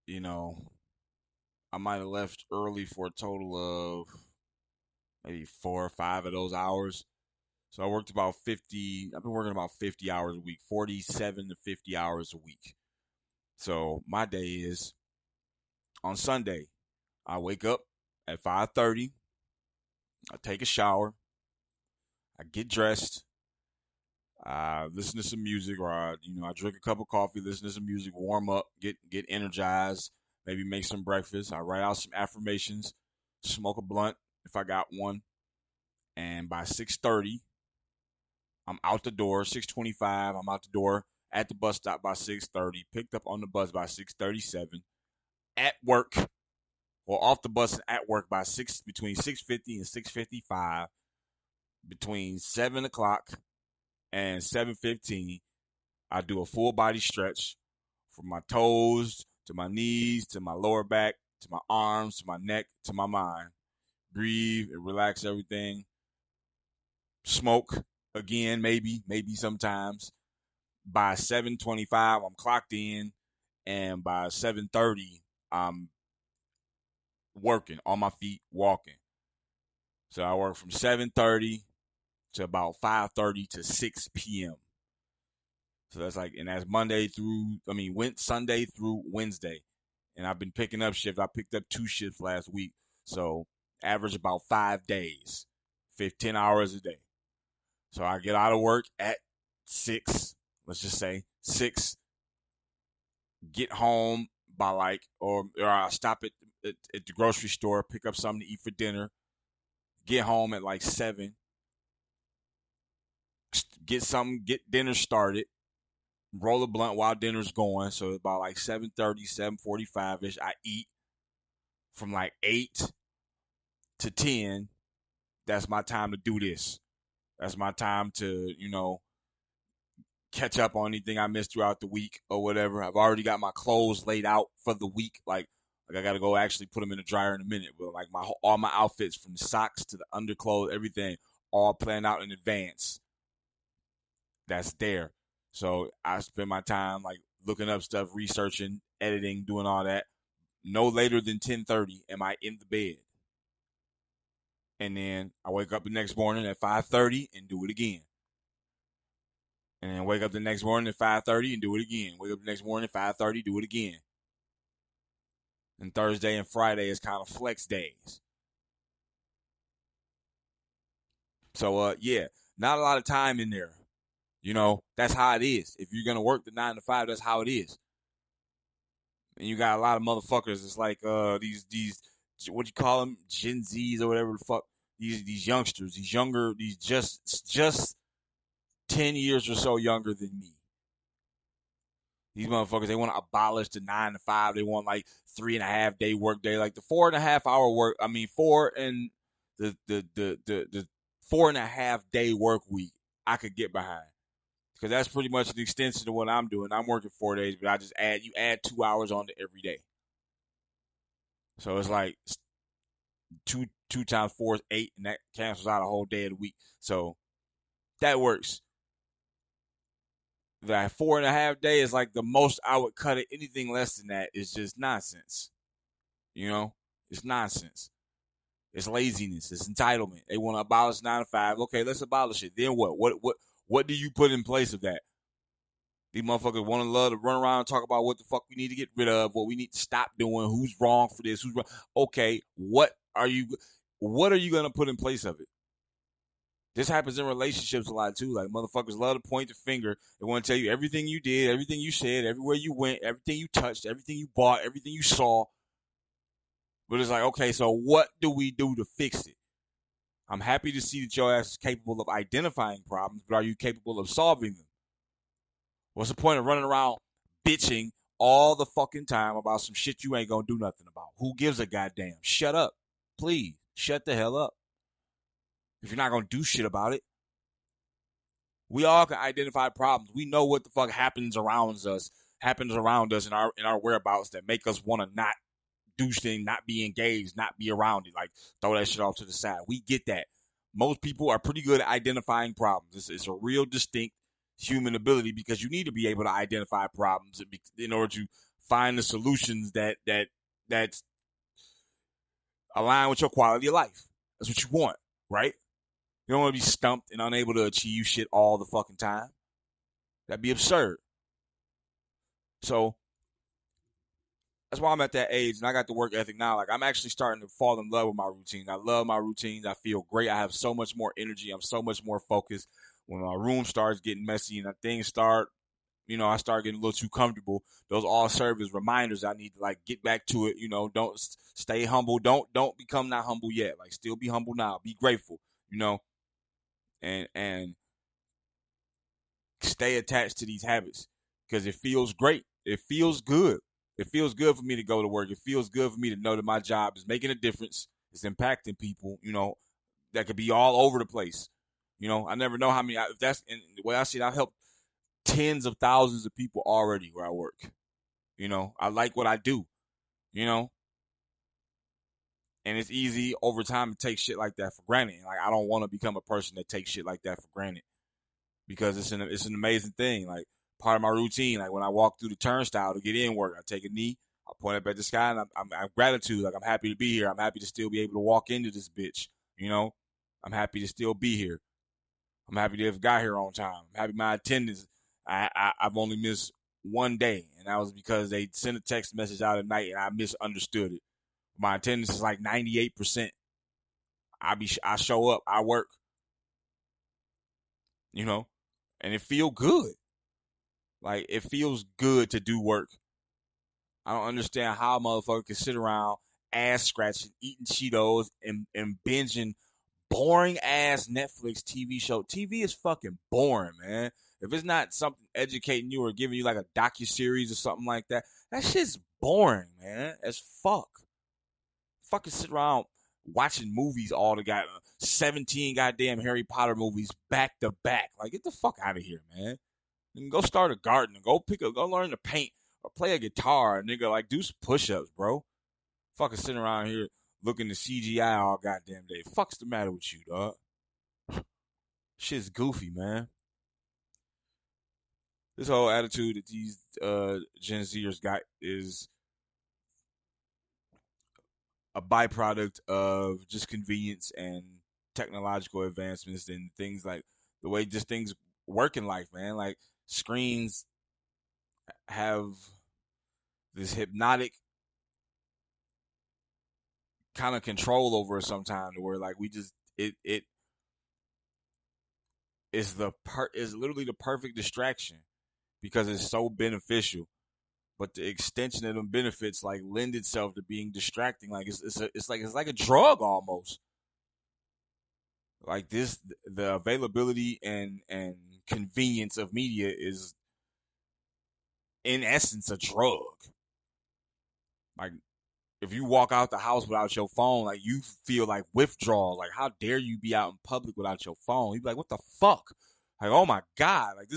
I might have left early for a total of maybe 4 or 5 of those hours. So I worked about 50. I've been working about 50 hours a week, 47 to 50 hours a week. So my day is on Sunday. I wake up at 5:30, I take a shower, I get dressed, I listen to some music, or I drink a cup of coffee, listen to some music, warm up, get energized, maybe make some breakfast. I write out some affirmations, smoke a blunt if I got one, and by 6:30, I'm out the door. 6:25, I'm out the door at the bus stop by 6:30, picked up on the bus by 6:37, at work. Or off the bus and at work by between 6:50 and 6:55. Between 7 o'clock and 7:15, I do a full body stretch from my toes to my knees to my lower back to my arms to my neck to my mind. Breathe and relax everything. Smoke again, maybe sometimes. By 7:25, I'm clocked in, and by 7:30, I'm working on my feet, walking. So I work from 7:30 to about 5:30 to 6 p.m. So that's Sunday through Wednesday. And I've been picking up shifts. I picked up 2 shifts last week. So average about 5 days, 15 hours a day. So I get out of work at 6, let's just say 6, get home by like, or I stop at the grocery store, pick up something to eat for dinner, get home at like 7, get dinner started, roll a blunt while dinner's going. So about like 7:30, 7:45ish, I eat from like 8 to 10. That's my time to do this. That's my time to, catch up on anything I missed throughout the week or whatever. I've already got my clothes laid out for the week. Like I got to go actually put them in the dryer in a minute. But like all my outfits, from the socks to the underclothes, everything, all planned out in advance. That's there. So I spend my time like looking up stuff, researching, editing, doing all that. No later than 10:30 am I in the bed. And then I wake up the next morning at 5:30 and do it again. And then wake up the next morning at 5:30 and do it again. Wake up the next morning at 5:30, do it again. And Thursday and Friday is kind of flex days. So, yeah, not a lot of time in there. That's how it is. If you're going to work the 9 to 5, that's how it is. And you got a lot of motherfuckers. It's like these what you call them, Gen Zs or whatever the fuck. These youngsters, these just 10 years or so younger than me. These motherfuckers, they want to abolish the 9 to 5. They want like 3.5 day work day, like the 4.5 hour work. I mean, the 4.5 day work week. I could get behind, because that's pretty much an extension of what I'm doing. I'm working 4 days, but you add 2 hours on to every day. So it's like two times 4 is 8, and that cancels out a whole day of the week. So that works. That 4.5 day is like the most I would cut it. Anything less than that is just nonsense. It's nonsense. It's laziness. It's entitlement. They want to abolish 9 to 5. Okay, let's abolish it. Then what? What do you put in place of that? These motherfuckers want to love to run around and talk about what the fuck we need to get rid of, what we need to stop doing, who's wrong for this, who's wrong. Okay, what are you gonna put in place of it? This happens in relationships a lot too. Like, motherfuckers love to point the finger. They want to tell you everything you did, everything you said, everywhere you went, everything you touched, everything you bought, everything you saw. But it's like, okay, so what do we do to fix it? I'm happy to see that your ass is capable of identifying problems, but are you capable of solving them? What's the point of running around bitching all the fucking time about some shit you ain't gonna do nothing about? Who gives a goddamn? Shut up. Please, shut the hell up. If you're not gonna do shit about it. We all can identify problems. We know what the fuck happens around us in our whereabouts that make us want to not do things, not be engaged, not be around it. Like, throw that shit off to the side. We get that. Most people are pretty good at identifying problems. It's a real distinct human ability, because you need to be able to identify problems in order to find the solutions that align with your quality of life. That's what you want, right? You don't want to be stumped and unable to achieve shit all the fucking time. That'd be absurd. So that's why I'm at that age, and I got the work ethic now. Like, I'm actually starting to fall in love with my routine. I love my routines. I feel great. I have so much more energy. I'm so much more focused. When my room starts getting messy and things start, I start getting a little too comfortable, those all serve as reminders. I need to like get back to it. Don't stay humble. Don't become not humble yet. Like, still be humble now. Be grateful. And stay attached to these habits, because it feels great. It feels good. It feels good for me to go to work. It feels good for me to know that my job is making a difference. It's impacting people, that could be all over the place. I never know how many. If that's in the way I see it, I've helped tens of thousands of people already where I work. I like what I do. And it's easy over time to take shit like that for granted. Like, I don't want to become a person that takes shit like that for granted, because it's an amazing thing. Like, part of my routine, like when I walk through the turnstile to get in work, I take a knee, I point up at the sky, and I'm gratitude. Like, I'm happy to be here. I'm happy to still be able to walk into this bitch. I'm happy to still be here. I'm happy to have got here on time. I'm happy my attendance. I've only missed one day, and that was because they sent a text message out at night and I misunderstood it. My attendance is like 98%. I show up, I work, you know, and it feel good. Like, it feels good to do work. I don't understand how a motherfucker can sit around ass scratching, eating Cheetos, and binging boring ass Netflix TV show. TV is fucking boring, man. If it's not something educating you or giving you like a docuseries or something like that, that shit's boring, man. As fuck. Fucking sit around watching movies all together. 17 goddamn Harry Potter movies back to back. Like, get the fuck out of here, man. You can go start a garden, go learn to paint or play a guitar, nigga. Like, do some push-ups, bro. Fucking sitting around here looking at CGI all goddamn day. Fuck's the matter with you, dog? Shit's goofy, man. This whole attitude that these Gen Zers got is a byproduct of just convenience and technological advancements and things like the way just things work in life, man. Like, screens have this hypnotic kind of control over us sometimes, where like we just it is literally the perfect distraction because it's so beneficial, but the extension of them benefits like lend itself to being distracting. Like it's like a drug almost. Like this, the availability and convenience of media is in essence a drug. Like, if you walk out the house without your phone, like, you feel like withdrawal. Like, how dare you be out in public without your phone? You be like, what the fuck? Like, oh my God. Like,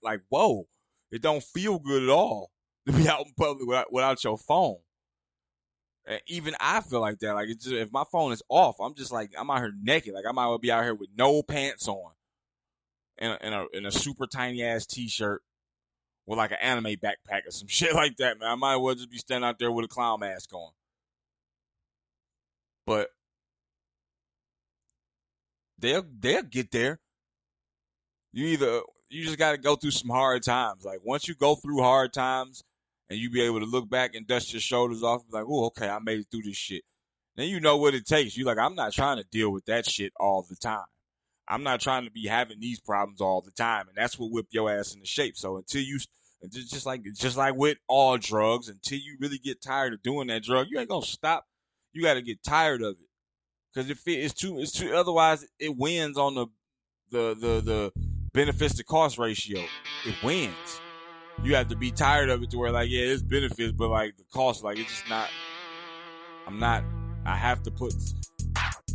like, whoa. It don't feel good at all to be out in public without your phone. And even I feel like that. Like, if my phone is off, I'm just like, I'm out here naked. Like, I might well be out here with no pants on and a super tiny ass t-shirt with like an anime backpack or some shit like that, man. I might well just be standing out there with a clown mask on. But they'll get there. You just got to go through some hard times. Like, once you go through hard times and you be able to look back and dust your shoulders off and be like, oh, okay, I made it through this shit. Then you know what it takes. You're like, I'm not trying to deal with that shit all the time. I'm not trying to be having these problems all the time. And that's what whip your ass into shape. So until you, just like with all drugs, until you really get tired of doing that drug, you ain't going to stop. You got to get tired of it. Because if it's too, otherwise it wins on the benefits to cost ratio. It wins. You have to be tired of it to where, like, yeah, it's benefits, but like the cost, like, it's just not.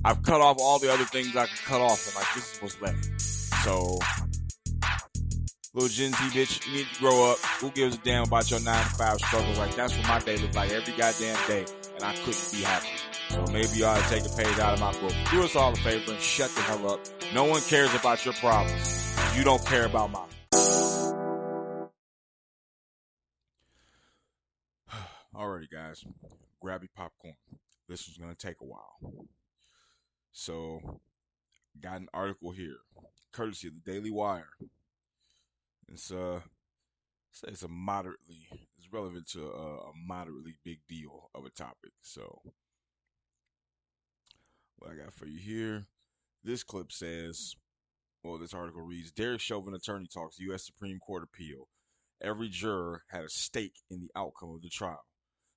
I've cut off all the other things I can cut off, and like, this is what's left. So, little Gen Z bitch, you need to grow up. Who gives a damn about your 9-to-5 struggles? Like, that's what my day looks like every goddamn day, and I couldn't be happy. So maybe you ought to take a page out of my book. Do us all a favor and shut the hell up. No one cares about your problems. You don't care about mine. Alrighty, guys. Grab your popcorn. This is going to take a while. So, got an article here, courtesy of the Daily Wire. It's relevant to a moderately big deal of a topic. So, what I got for you here, this clip says, this article reads, Derek Chauvin attorney talks U.S. Supreme Court appeal. Every juror had a stake in the outcome of the trial.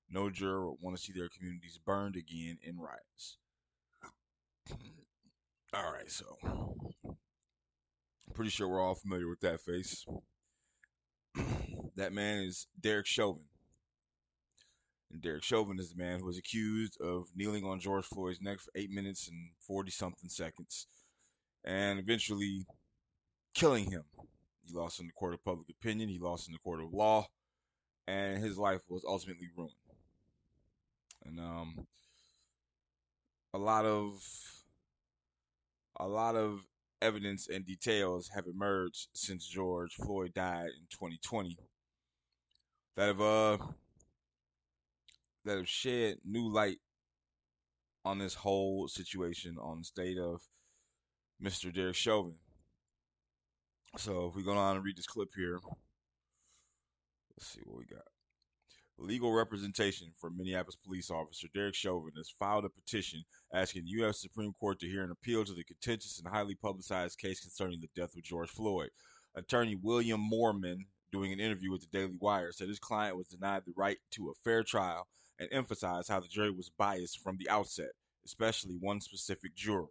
No juror would want to see their communities burned again in riots. All right, so I'm pretty sure we're all familiar with that face. That man is Derek Chauvin. And Derek Chauvin is the man who was accused of kneeling on George Floyd's neck for 8 minutes and 40-something seconds and eventually killing him. He lost in the court of public opinion. He lost in the court of law. And his life was ultimately ruined. And a lot of evidence and details have emerged since George Floyd died in 2020 that have shed new light on this whole situation, on the state of Mr. Derek Chauvin. So if we go on and read this clip here, let's see what we got. Legal representation for Minneapolis police officer Derek Chauvin has filed a petition asking the U.S. Supreme Court to hear an appeal to the contentious and highly publicized case concerning the death of George Floyd. Attorney William Moorman, doing an interview with the Daily Wire, said his client was denied the right to a fair trial and emphasized how the jury was biased from the outset, especially one specific juror.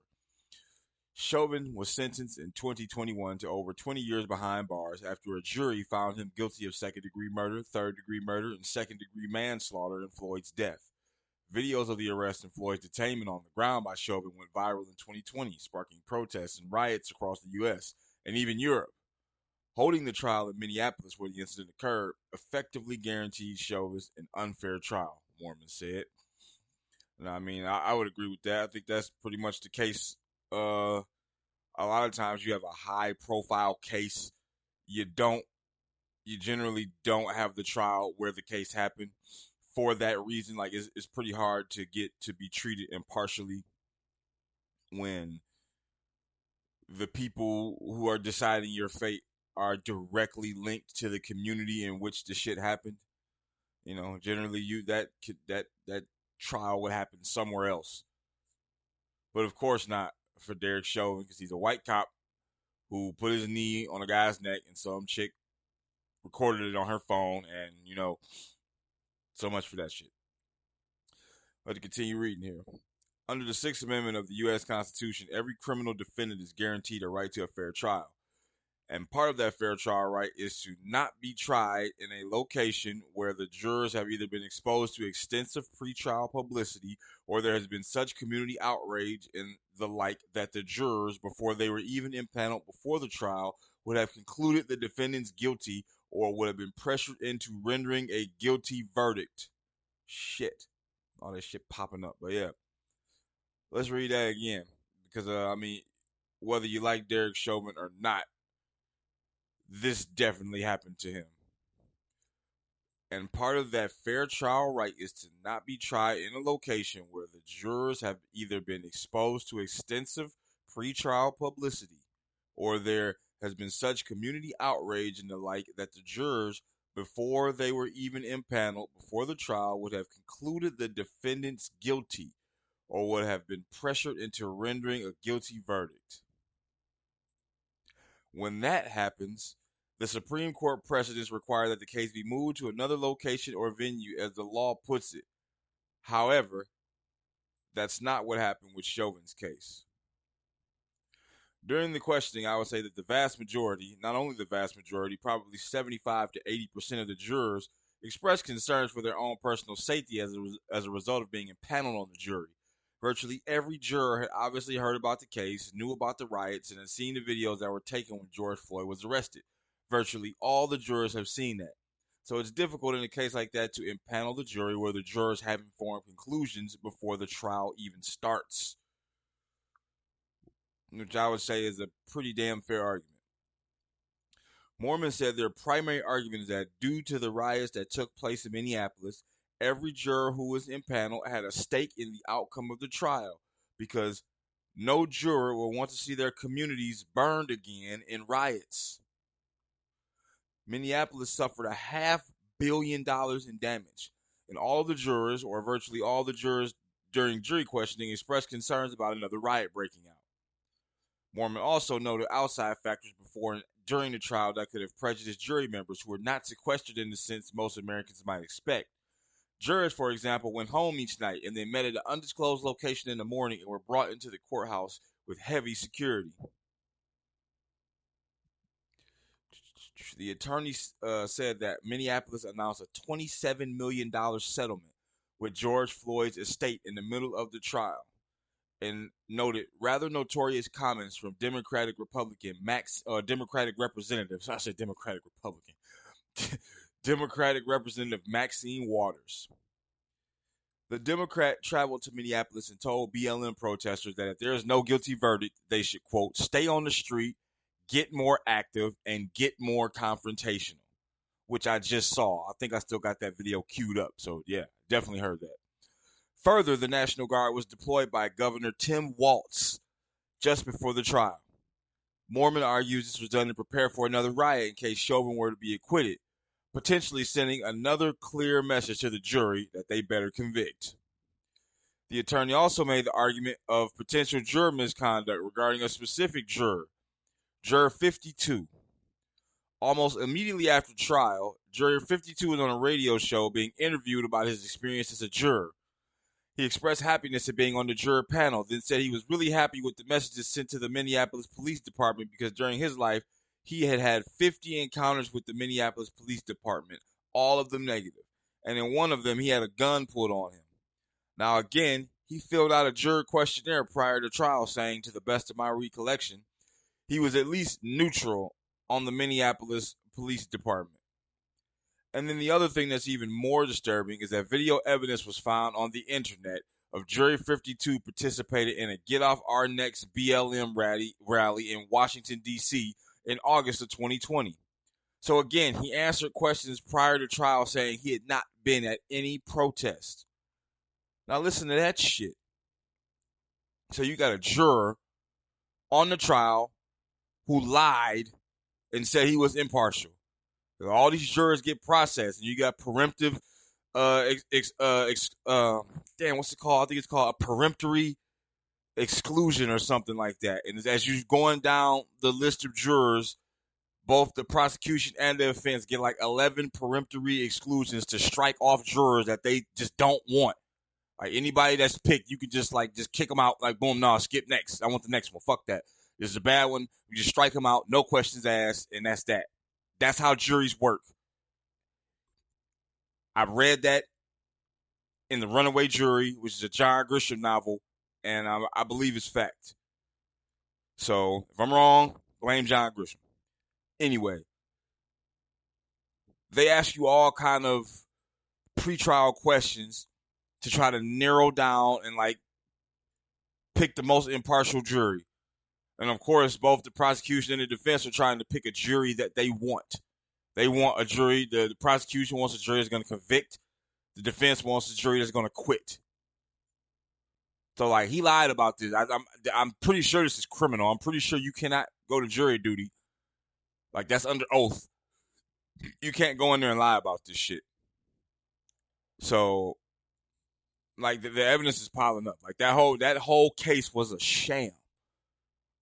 Chauvin was sentenced in 2021 to over 20 years behind bars after a jury found him guilty of second-degree murder, third-degree murder, and second-degree manslaughter in Floyd's death. Videos of the arrest and Floyd's detainment on the ground by Chauvin went viral in 2020, sparking protests and riots across the U.S. and even Europe. Holding the trial in Minneapolis where the incident occurred effectively guarantees Chauvin an unfair trial, Moorman said. And I mean, I would agree with that. I think that's pretty much the case. A lot of times you have a high profile case, you generally don't have the trial where the case happened for that reason. Like it's pretty hard to get to be treated impartially when the people who are deciding your fate are directly linked to the community in which the shit happened. You know, generally that trial would happen somewhere else. But of course not for Derek Chauvin, because he's a white cop who put his knee on a guy's neck and some chick recorded it on her phone, and you know, so much for that shit. Let's continue reading here. Under the Sixth Amendment of the U.S. Constitution, every criminal defendant is guaranteed a right to a fair trial. And part of that fair trial right is to not be tried in a location where the jurors have either been exposed to extensive pretrial publicity or there has been such community outrage and the like that the jurors, before they were even impaneled before the trial, would have concluded the defendants guilty or would have been pressured into rendering a guilty verdict. Shit. All that shit popping up. But yeah. Let's read that again. Because, I mean, whether you like Derek Chauvin or not, this definitely happened to him. And part of that fair trial right is to not be tried in a location where the jurors have either been exposed to extensive pretrial publicity or there has been such community outrage and the like that the jurors, before they were even impaneled before the trial, would have concluded the defendants guilty or would have been pressured into rendering a guilty verdict. When that happens, the Supreme Court precedents require that the case be moved to another location or venue, as the law puts it. However, that's not what happened with Chauvin's case. During the questioning, I would say that the vast majority, not only the vast majority, probably 75 to 80% of the jurors expressed concerns for their own personal safety as a result of being impaneled on the jury. Virtually every juror had obviously heard about the case, knew about the riots, and had seen the videos that were taken when George Floyd was arrested. Virtually all the jurors have seen that. So it's difficult in a case like that to impanel the jury where the jurors have informed conclusions before the trial even starts. Which I would say is a pretty damn fair argument. Moorman said their primary argument is that due to the riots that took place in Minneapolis, every juror who was impaneled had a stake in the outcome of the trial because no juror will want to see their communities burned again in riots. Minneapolis suffered $500 million in damage, and all the jurors, or virtually all the jurors during jury questioning, expressed concerns about another riot breaking out. Moorman also noted outside factors before and during the trial that could have prejudiced jury members who were not sequestered in the sense most Americans might expect. Jurors, for example, went home each night and then met at an undisclosed location in the morning and were brought into the courthouse with heavy security. The attorney said that Minneapolis announced a $27 million settlement with George Floyd's estate in the middle of the trial, and noted rather notorious comments from Democratic Representative Maxine Waters. The Democrat traveled to Minneapolis and told BLM protesters that if there is no guilty verdict, they should, quote, stay on the street, get more active, and get more confrontational, which I just saw. I think I still got that video queued up. So, yeah, definitely heard that. Further, the National Guard was deployed by Governor Tim Walz just before the trial. Moorman argues this was done to prepare for another riot in case Chauvin were to be acquitted. potentially sending another clear message to the jury that they better convict. The attorney also made the argument of potential juror misconduct regarding a specific juror, Juror 52. Almost immediately after trial, Juror 52 was on a radio show being interviewed about his experience as a juror. He expressed happiness at being on the juror panel, then said he was really happy with the messages sent to the Minneapolis Police Department because during his life, he had had 50 encounters with the Minneapolis Police Department, all of them negative. And in one of them, he had a gun pulled on him. Now again, he filled out a juror questionnaire prior to trial saying, to the best of my recollection, he was at least neutral on the Minneapolis Police Department. And then the other thing that's even more disturbing is that video evidence was found on the internet of Jury 52 participated in a Get Off Our Necks BLM rally in Washington, D.C. in August of 2020. So again, he answered questions prior to trial saying he had not been at any protest. Now listen to that shit. So you got a juror on the trial who lied and said he was impartial. All these jurors get processed, and you got preemptive, what's it called? I think it's called a peremptory exclusion or something like that. And as you're going down the list of jurors, both the prosecution and the defense get like 11 peremptory exclusions to strike off jurors that they just don't want. Like anybody that's picked, you could just kick them out. Like boom, no, skip next. I want the next one. Fuck that. This is a bad one. We just strike them out, no questions asked, and that's that. That's how juries work. I read that in The Runaway Jury, which is a John Grisham novel, and I believe it's fact. So if I'm wrong, blame John Grisham. Anyway, they ask you all kind of pretrial questions to try to narrow down and pick the most impartial jury. And of course, both the prosecution and the defense are trying to pick a jury that they want. They want a jury, the prosecution wants a jury that's going to convict. The defense wants a jury that's going to quit. So he lied about this. I'm pretty sure this is criminal. I'm pretty sure you cannot go to jury duty. That's under oath. You can't go in there and lie about this shit. So, the evidence is piling up. That whole case was a sham.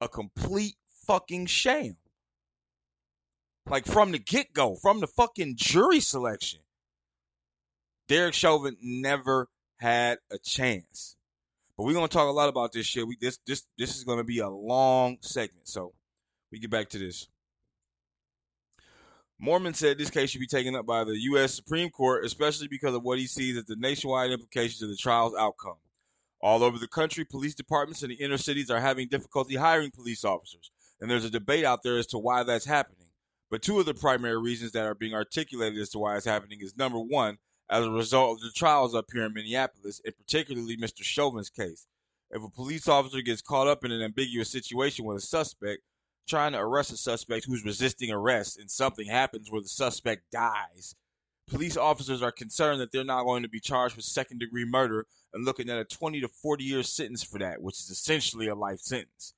A complete fucking sham. From the get-go, from the fucking jury selection. Derek Chauvin never had a chance. But we're going to talk a lot about this shit. This is going to be a long segment, so we get back to this. Mormon said this case should be taken up by the U.S. Supreme Court, especially because of what he sees as the nationwide implications of the trial's outcome. All over the country, police departments in the inner cities are having difficulty hiring police officers, and there's a debate out there as to why that's happening. But two of the primary reasons that are being articulated as to why it's happening is, number one, as a result of the trials up here in Minneapolis, and particularly Mr. Chauvin's case. If a police officer gets caught up in an ambiguous situation with a suspect, trying to arrest a suspect who's resisting arrest, and something happens where the suspect dies, police officers are concerned that they're not going to be charged with second-degree murder and looking at a 20 to 40-year sentence for that, which is essentially a life sentence.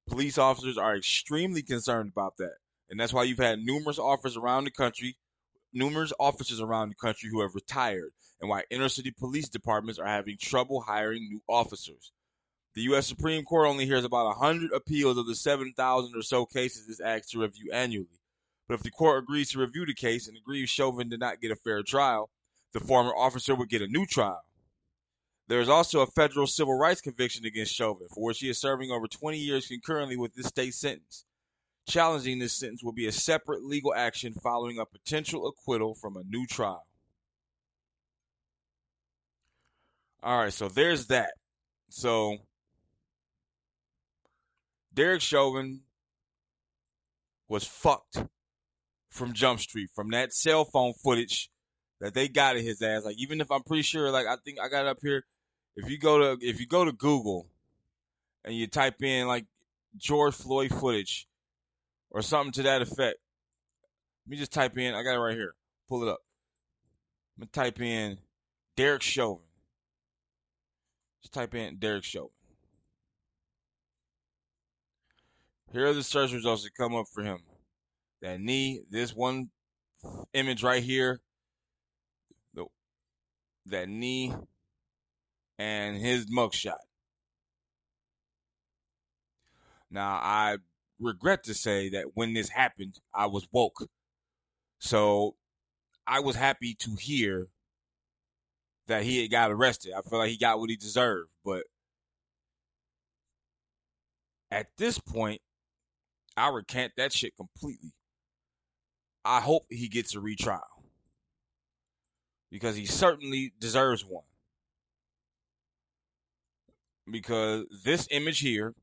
Police officers are extremely concerned about that, and that's why you've had numerous officers around the country who have retired, and why inner-city police departments are having trouble hiring new officers. The U.S. Supreme Court only hears about 100 appeals of the 7,000 or so cases it's asked to review annually. But if the court agrees to review the case and agrees Chauvin did not get a fair trial, the former officer would get a new trial. There is also a federal civil rights conviction against Chauvin, for which he is serving over 20 years concurrently with this state sentence. Challenging this sentence will be a separate legal action following a potential acquittal from a new trial. All right, so there's that. So, Derek Chauvin was fucked from Jump Street, from that cell phone footage that they got of his ass. Even if I'm pretty sure, I think I got it up here. If you go to Google and you type in George Floyd footage or something to that effect, let me just type in. I got it right here. Pull it up. I'm gonna type in Derek Chauvin. Just type in Derek Chauvin. Here are the search results that come up for him. That knee, this one image right here, that knee, and his mugshot. Now, I regret to say that when this happened, I was woke. So I was happy to hear that he had got arrested. I feel like he got what he deserved. But at this point, I recant that shit completely. I hope he gets a retrial, because he certainly deserves one. Because this image here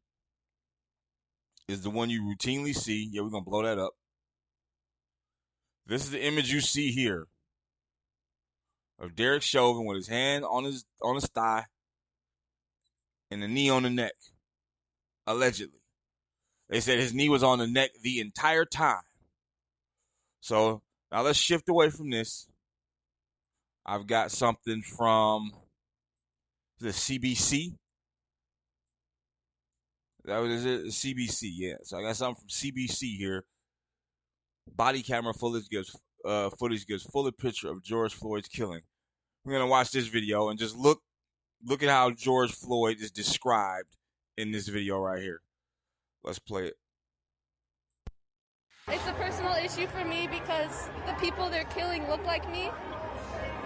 is the one you routinely see. Yeah, we're going to blow that up. This is the image you see here of Derek Chauvin with his hand on his thigh and the knee on the neck, allegedly. They said his knee was on the neck the entire time. So now let's shift away from this. I've got something from the CBC. That was it, CBC, yeah. So I got something from CBC here. Body camera footage gives fuller picture of George Floyd's killing. We're gonna watch this video and just look at how George Floyd is described in this video right here. Let's play it. It's a personal issue for me because the people they're killing look like me,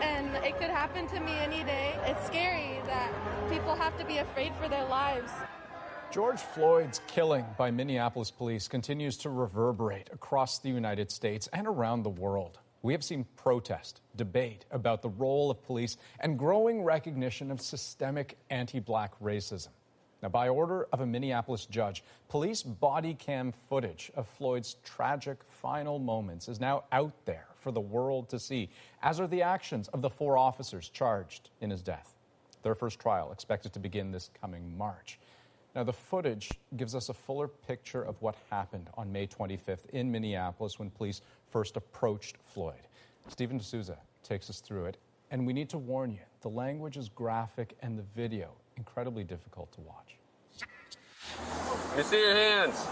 and it could happen to me any day. It's scary that people have to be afraid for their lives. George Floyd's killing by Minneapolis police continues to reverberate across the United States and around the world. We have seen protest, debate about the role of police, and growing recognition of systemic anti-black racism. Now, by order of a Minneapolis judge, police body cam footage of Floyd's tragic final moments is now out there for the world to see, as are the actions of the 4 officers charged in his death. Their first trial expected to begin this coming March. Now, the footage gives us a fuller picture of what happened on May 25th in Minneapolis when police first approached Floyd. Stephen D'Souza takes us through it, and we need to warn you, the language is graphic and the video incredibly difficult to watch. Let me see your hands.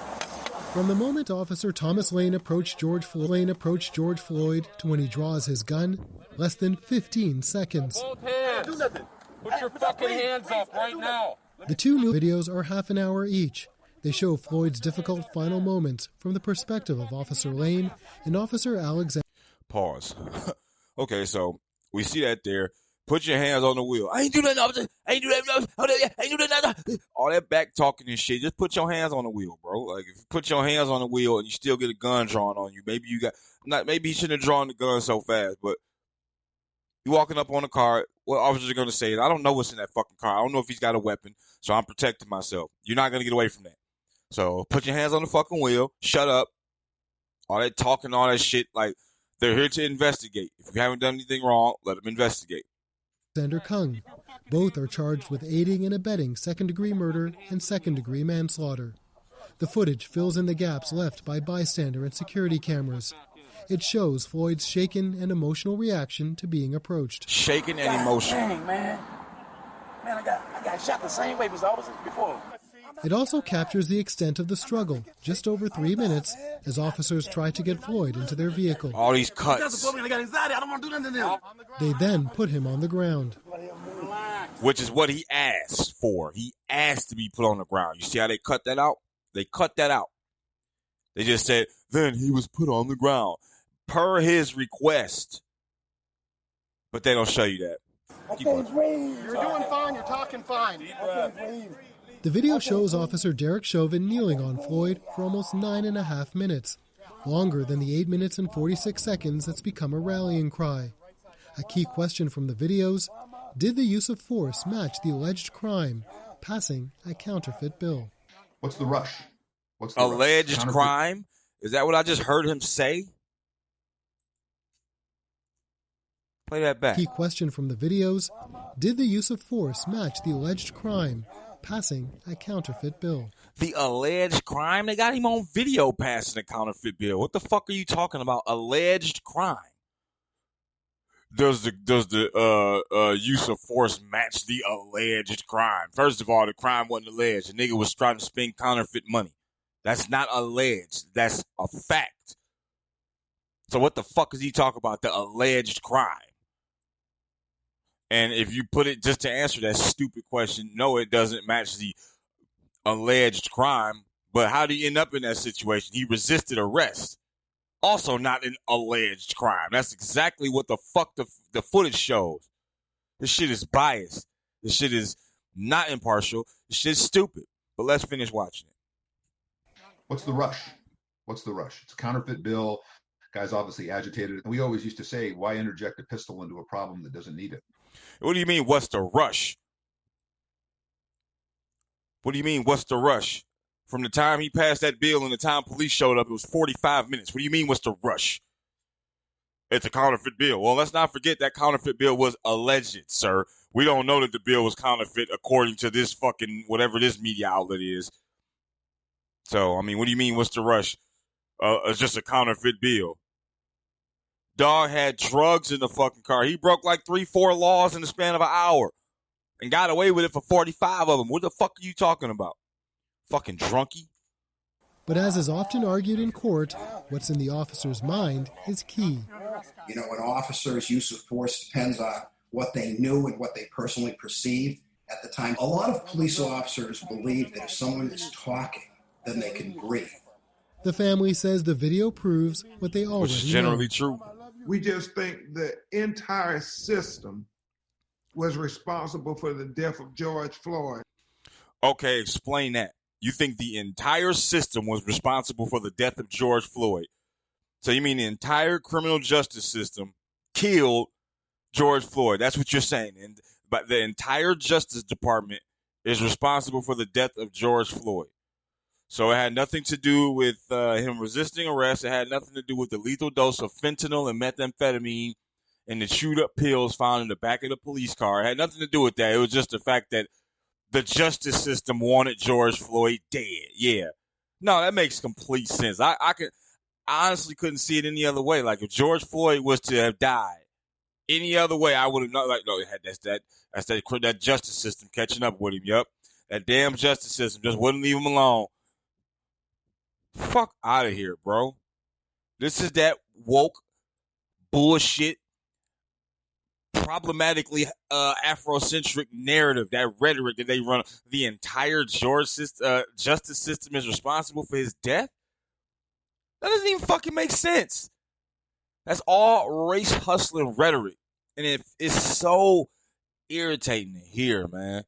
From the moment Officer Thomas Lane approached George Floyd to when he draws his gun, less than 15 seconds. Both hands. Do nothing. Put your fucking hands up right now. The 2 new videos are half an hour each. They show Floyd's difficult final moments from the perspective of Officer Lane and Officer Alexander. Pause. Okay, so we see that there. Put your hands on the wheel. I ain't do nothing, officer. I ain't do nothing. I ain't do nothing. All that back talking and shit. Just put your hands on the wheel, bro. Like, if you put your hands on the wheel and you still get a gun drawn on you, maybe he shouldn't have drawn the gun so fast, but you walking up on a car, what officers are going to say is, I don't know what's in that fucking car. I don't know if he's got a weapon, so I'm protecting myself. You're not going to get away from that. So put your hands on the fucking wheel. Shut up. All that talking, all that shit. Like, they're here to investigate. If you haven't done anything wrong, let them investigate. Kung. Both are charged with aiding and abetting second-degree murder and second-degree manslaughter. The footage fills in the gaps left by bystander and security cameras. It shows Floyd's shaken and emotional reaction to being approached. Shaken and emotional. Dang, man. Man, I got shot the same way as officers before. It also captures the extent of the struggle, just over 3 minutes, as officers try to get Floyd into their vehicle. All these cuts. They then put him on the ground. Which is what he asked for. He asked to be put on the ground. You see how they cut that out? They cut that out. They just said, then he was put on the ground. Per his request. But they don't show you that. Okay, breathe. You're doing fine. You're talking fine. The video shows Officer Derek Chauvin kneeling on Floyd for almost 9.5 minutes, longer than the 8 minutes and 46 seconds that's become a rallying cry. A key question from the videos, did the use of force match the alleged crime, passing a counterfeit bill? What's the rush? What's the alleged rush? crime? Is that what I just heard him say? Play that back. Key question from the videos, did the use of force match the alleged crime, passing a counterfeit bill? The alleged crime? They got him on video passing a counterfeit bill. What the fuck are you talking about? Alleged crime. Does the use of force match the alleged crime? First of all, the crime wasn't alleged. The nigga was trying to spend counterfeit money. That's not alleged. That's a fact. So what the fuck is he talking about? The alleged crime. And if you put it just to answer that stupid question, no, it doesn't match the alleged crime. But how did he end up in that situation? He resisted arrest. Also not an alleged crime. That's exactly what the fuck the footage shows. This shit is biased. This shit is not impartial. This shit's stupid. But let's finish watching it. What's the rush? What's the rush? It's a counterfeit bill. Guy's obviously agitated. And we always used to say, why interject a pistol into a problem that doesn't need it? What do you mean, what's the rush? What do you mean, what's the rush? From the time he passed that bill and the time police showed up, it was 45 minutes. What do you mean, what's the rush? It's a counterfeit bill. Well, let's not forget that counterfeit bill was alleged, sir. We don't know that the bill was counterfeit according to this fucking, whatever this media outlet is. So, I mean, what do you mean, what's the rush? It's just a counterfeit bill. Dog had drugs in the fucking car. He broke like 3-4 laws in the span of an hour and got away with it for 45 of them. What the fuck are you talking about? Fucking drunkie. But as is often argued in court, what's in the officer's mind is key. You know, an officer's use of force depends on what they knew and what they personally perceived at the time. A lot of police officers believe that if someone is talking, then they can breathe. The family says the video proves what they already know. Which is generally true. We just think the entire system was responsible for the death of George Floyd. Okay, explain that. You think the entire system was responsible for the death of George Floyd. So you mean the entire criminal justice system killed George Floyd. That's what you're saying. But the entire Justice Department is responsible for the death of George Floyd. So it had nothing to do with him resisting arrest. It had nothing to do with the lethal dose of fentanyl and methamphetamine and the chewed up pills found in the back of the police car. It had nothing to do with that. It was just the fact that the justice system wanted George Floyd dead. Yeah. No, that makes complete sense. I honestly couldn't see it any other way. Like if George Floyd was to have died any other way, I would have not like no, that's that justice system catching up with him. Yup. That damn justice system just wouldn't leave him alone. Fuck out of here, bro. This is that woke bullshit, problematically Afrocentric narrative, that rhetoric that they run. The entire justice system is responsible for his death? That doesn't even fucking make sense. That's all race hustling rhetoric. And it's so irritating to hear, man.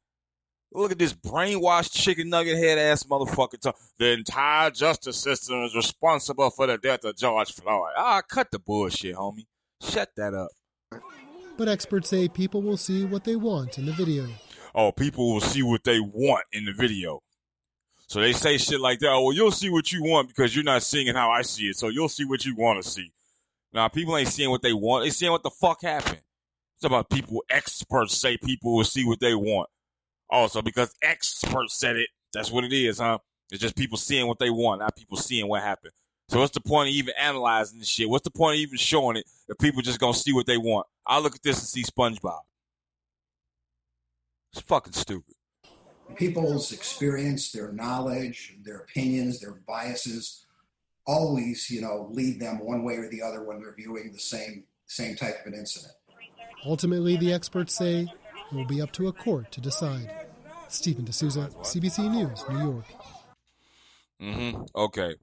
Look at this brainwashed chicken nugget head ass motherfucker. The entire justice system is responsible for the death of George Floyd. Cut the bullshit, homie. Shut that up. But experts say people will see what they want in the video. Oh, people will see what they want in the video. So they say shit like that. Oh, well, you'll see what you want because you're not seeing it how I see it. So you'll see what you want to see. Now, people ain't seeing what they want. They seeing what the fuck happened. It's about people, experts say people will see what they want. Also, because experts said it, that's what it is, huh? It's just people seeing what they want, not people seeing what happened. So what's the point of even analyzing this shit? What's the point of even showing it if people just gonna see what they want? I'll look at this and see SpongeBob. It's fucking stupid. People's experience, their knowledge, their opinions, their biases always, lead them one way or the other when they're viewing the same type of an incident. Ultimately, the experts say it will be up to a court to decide. Stephen D'Souza, CBC News, New York. Okay.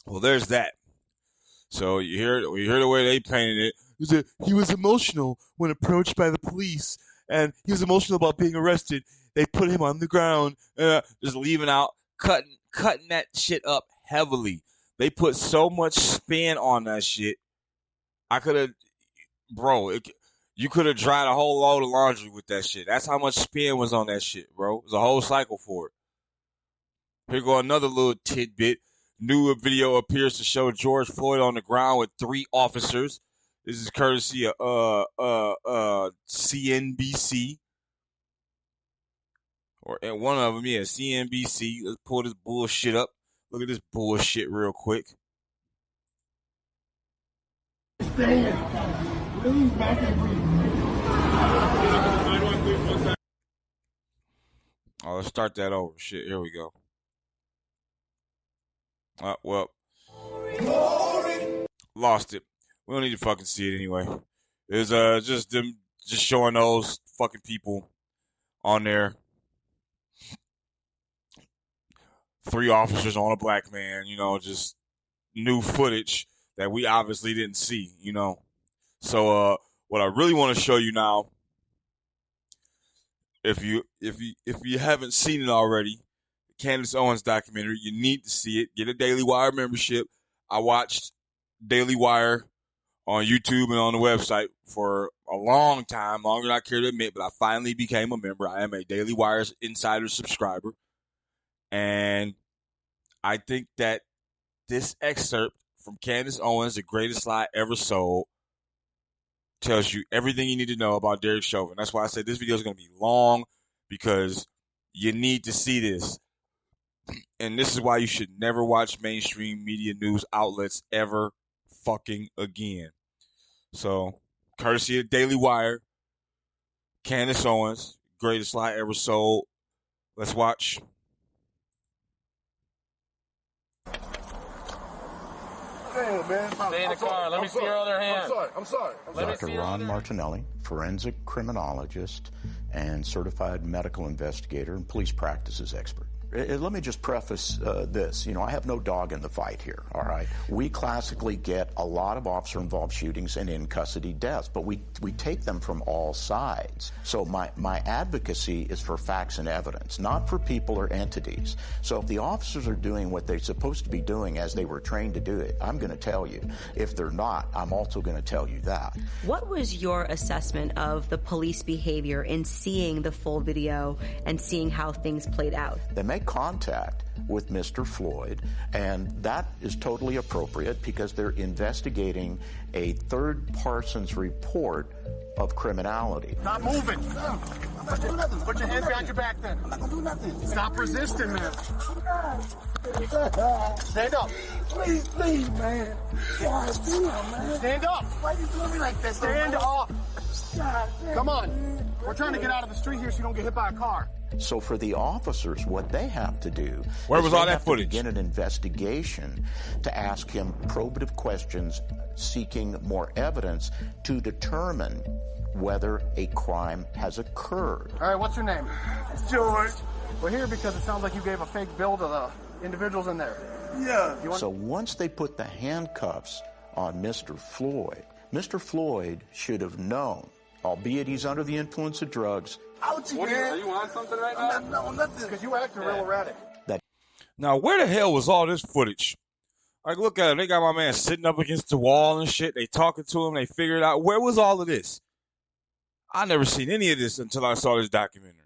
Well, there's that. So you hear the way they painted it. He was emotional when approached by the police, and he was emotional about being arrested. They put him on the ground, just leaving out, cutting that shit up heavily. They put so much spin on that shit. You could have dried a whole load of laundry with that shit. That's how much spin was on that shit, bro. It was a whole cycle for it. Here go another little tidbit. New video appears to show George Floyd on the ground with 3 officers. This is courtesy of CNBC. And one of them, CNBC. Let's pull this bullshit up. Look at this bullshit real quick. Oh, let's start that over. Shit, here we go. Well. lost it. We don't need to fucking see it anyway. It's just them just showing those fucking people on there. 3 officers on a black man, just new footage that we obviously didn't see, So what I really want to show you now, if you haven't seen it already, Candace Owens documentary, you need to see it. Get a Daily Wire membership. I watched Daily Wire on YouTube and on the website for a long time, longer than I care to admit, but I finally became a member. I am a Daily Wire's insider subscriber. And I think that this excerpt from Candace Owens, The Greatest Lie Ever Sold, tells you everything you need to know about Derek Chauvin. That's why I said this video is going to be long, because you need to see this. And this is why you should never watch mainstream media news outlets ever fucking again. So, courtesy of Daily Wire, Candace Owens, Greatest Lie Ever Sold. Let's watch. Damn, man. Stay in the car. Let me see your other hand. I'm sorry. Dr. Ron Martinelli, forensic criminologist and certified medical investigator and police practices expert. Let me just preface this. I have no dog in the fight here, all right? We classically get a lot of officer-involved shootings and in-custody deaths, but we take them from all sides. So my advocacy is for facts and evidence, not for people or entities. So if the officers are doing what they're supposed to be doing as they were trained to do it, I'm going to tell you. If they're not, I'm also going to tell you that. What was your assessment of the police behavior in seeing the full video and seeing how things played out? They make contact with Mr. Floyd, and that is totally appropriate because they're investigating a third person's report of criminality. Not moving. Put your hands behind your back then. I'm not going to do nothing. Stop resisting, man. Stand up. Please, man. Stand up. Why are you doing me like this? Stand up. Come on. We're trying to get out of the street here so you don't get hit by a car. So for the officers, what they have to do Where was all that footage? Begin an investigation to ask him probative questions, seeking more evidence to determine whether a crime has occurred. All right, what's your name? George. We're here because it sounds like you gave a fake bill to the individuals in there. Yeah. So once they put the handcuffs on Mr. Floyd should have known, albeit he's under the influence of drugs. Ouchie, man. Are you on something right now? No, nothing. Because you acting real erratic. Now, where the hell was all this footage? Like, look at it. They got my man sitting up against the wall and shit. They talking to him. They figured out. Where was all of this? I never seen any of this until I saw this documentary.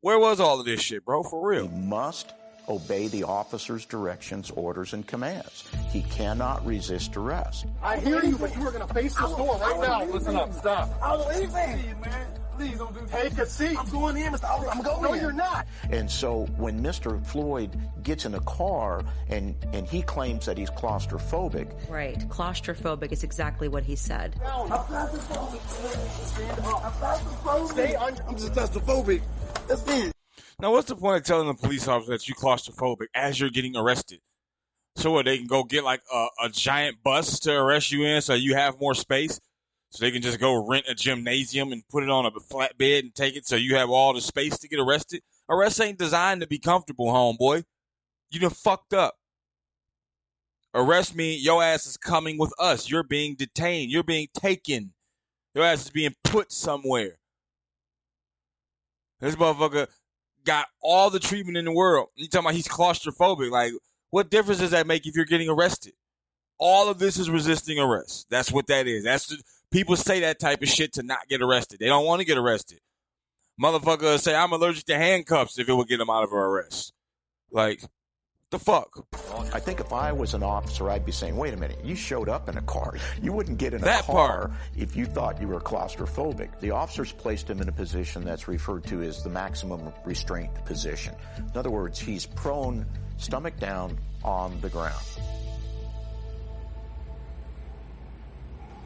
Where was all of this shit, bro? For real. He must obey the officer's directions, orders, and commands. He cannot resist arrest. I hear you, but you are going to face this door right now. Listen up. Stop. I don't do anything, man. Please don't do that. Take a seat. I'm going in, Mr. Officer. I'm going in. No, you're not. And so when Mr. Floyd gets in a car and he claims that he's claustrophobic. Right. Claustrophobic is exactly what he said. I'm claustrophobic. Stand up. I'm claustrophobic. Stay under. I'm just claustrophobic. That's it. Now, what's the point of telling the police officer that you're claustrophobic as you're getting arrested? So what, they can go get like a giant bus to arrest you in so you have more space? So they can just go rent a gymnasium and put it on a flatbed and take it so you have all the space to get arrested? Arrest ain't designed to be comfortable, homeboy. You done fucked up. Arrest means your ass is coming with us. You're being detained. You're being taken. Your ass is being put somewhere. This motherfucker got all the treatment in the world. You talking about he's claustrophobic. Like, what difference does that make if you're getting arrested? All of this is resisting arrest. That's what that is. People say that type of shit to not get arrested. They don't want to get arrested. Motherfucker say, I'm allergic to handcuffs if it would get them out of an arrest. Like, the fuck? I think if I was an officer, I'd be saying, wait a minute, you showed up in a car. You wouldn't get in a car if you thought you were claustrophobic. The officers placed him in a position that's referred to as the maximum restraint position. In other words, he's prone, stomach down, on the ground.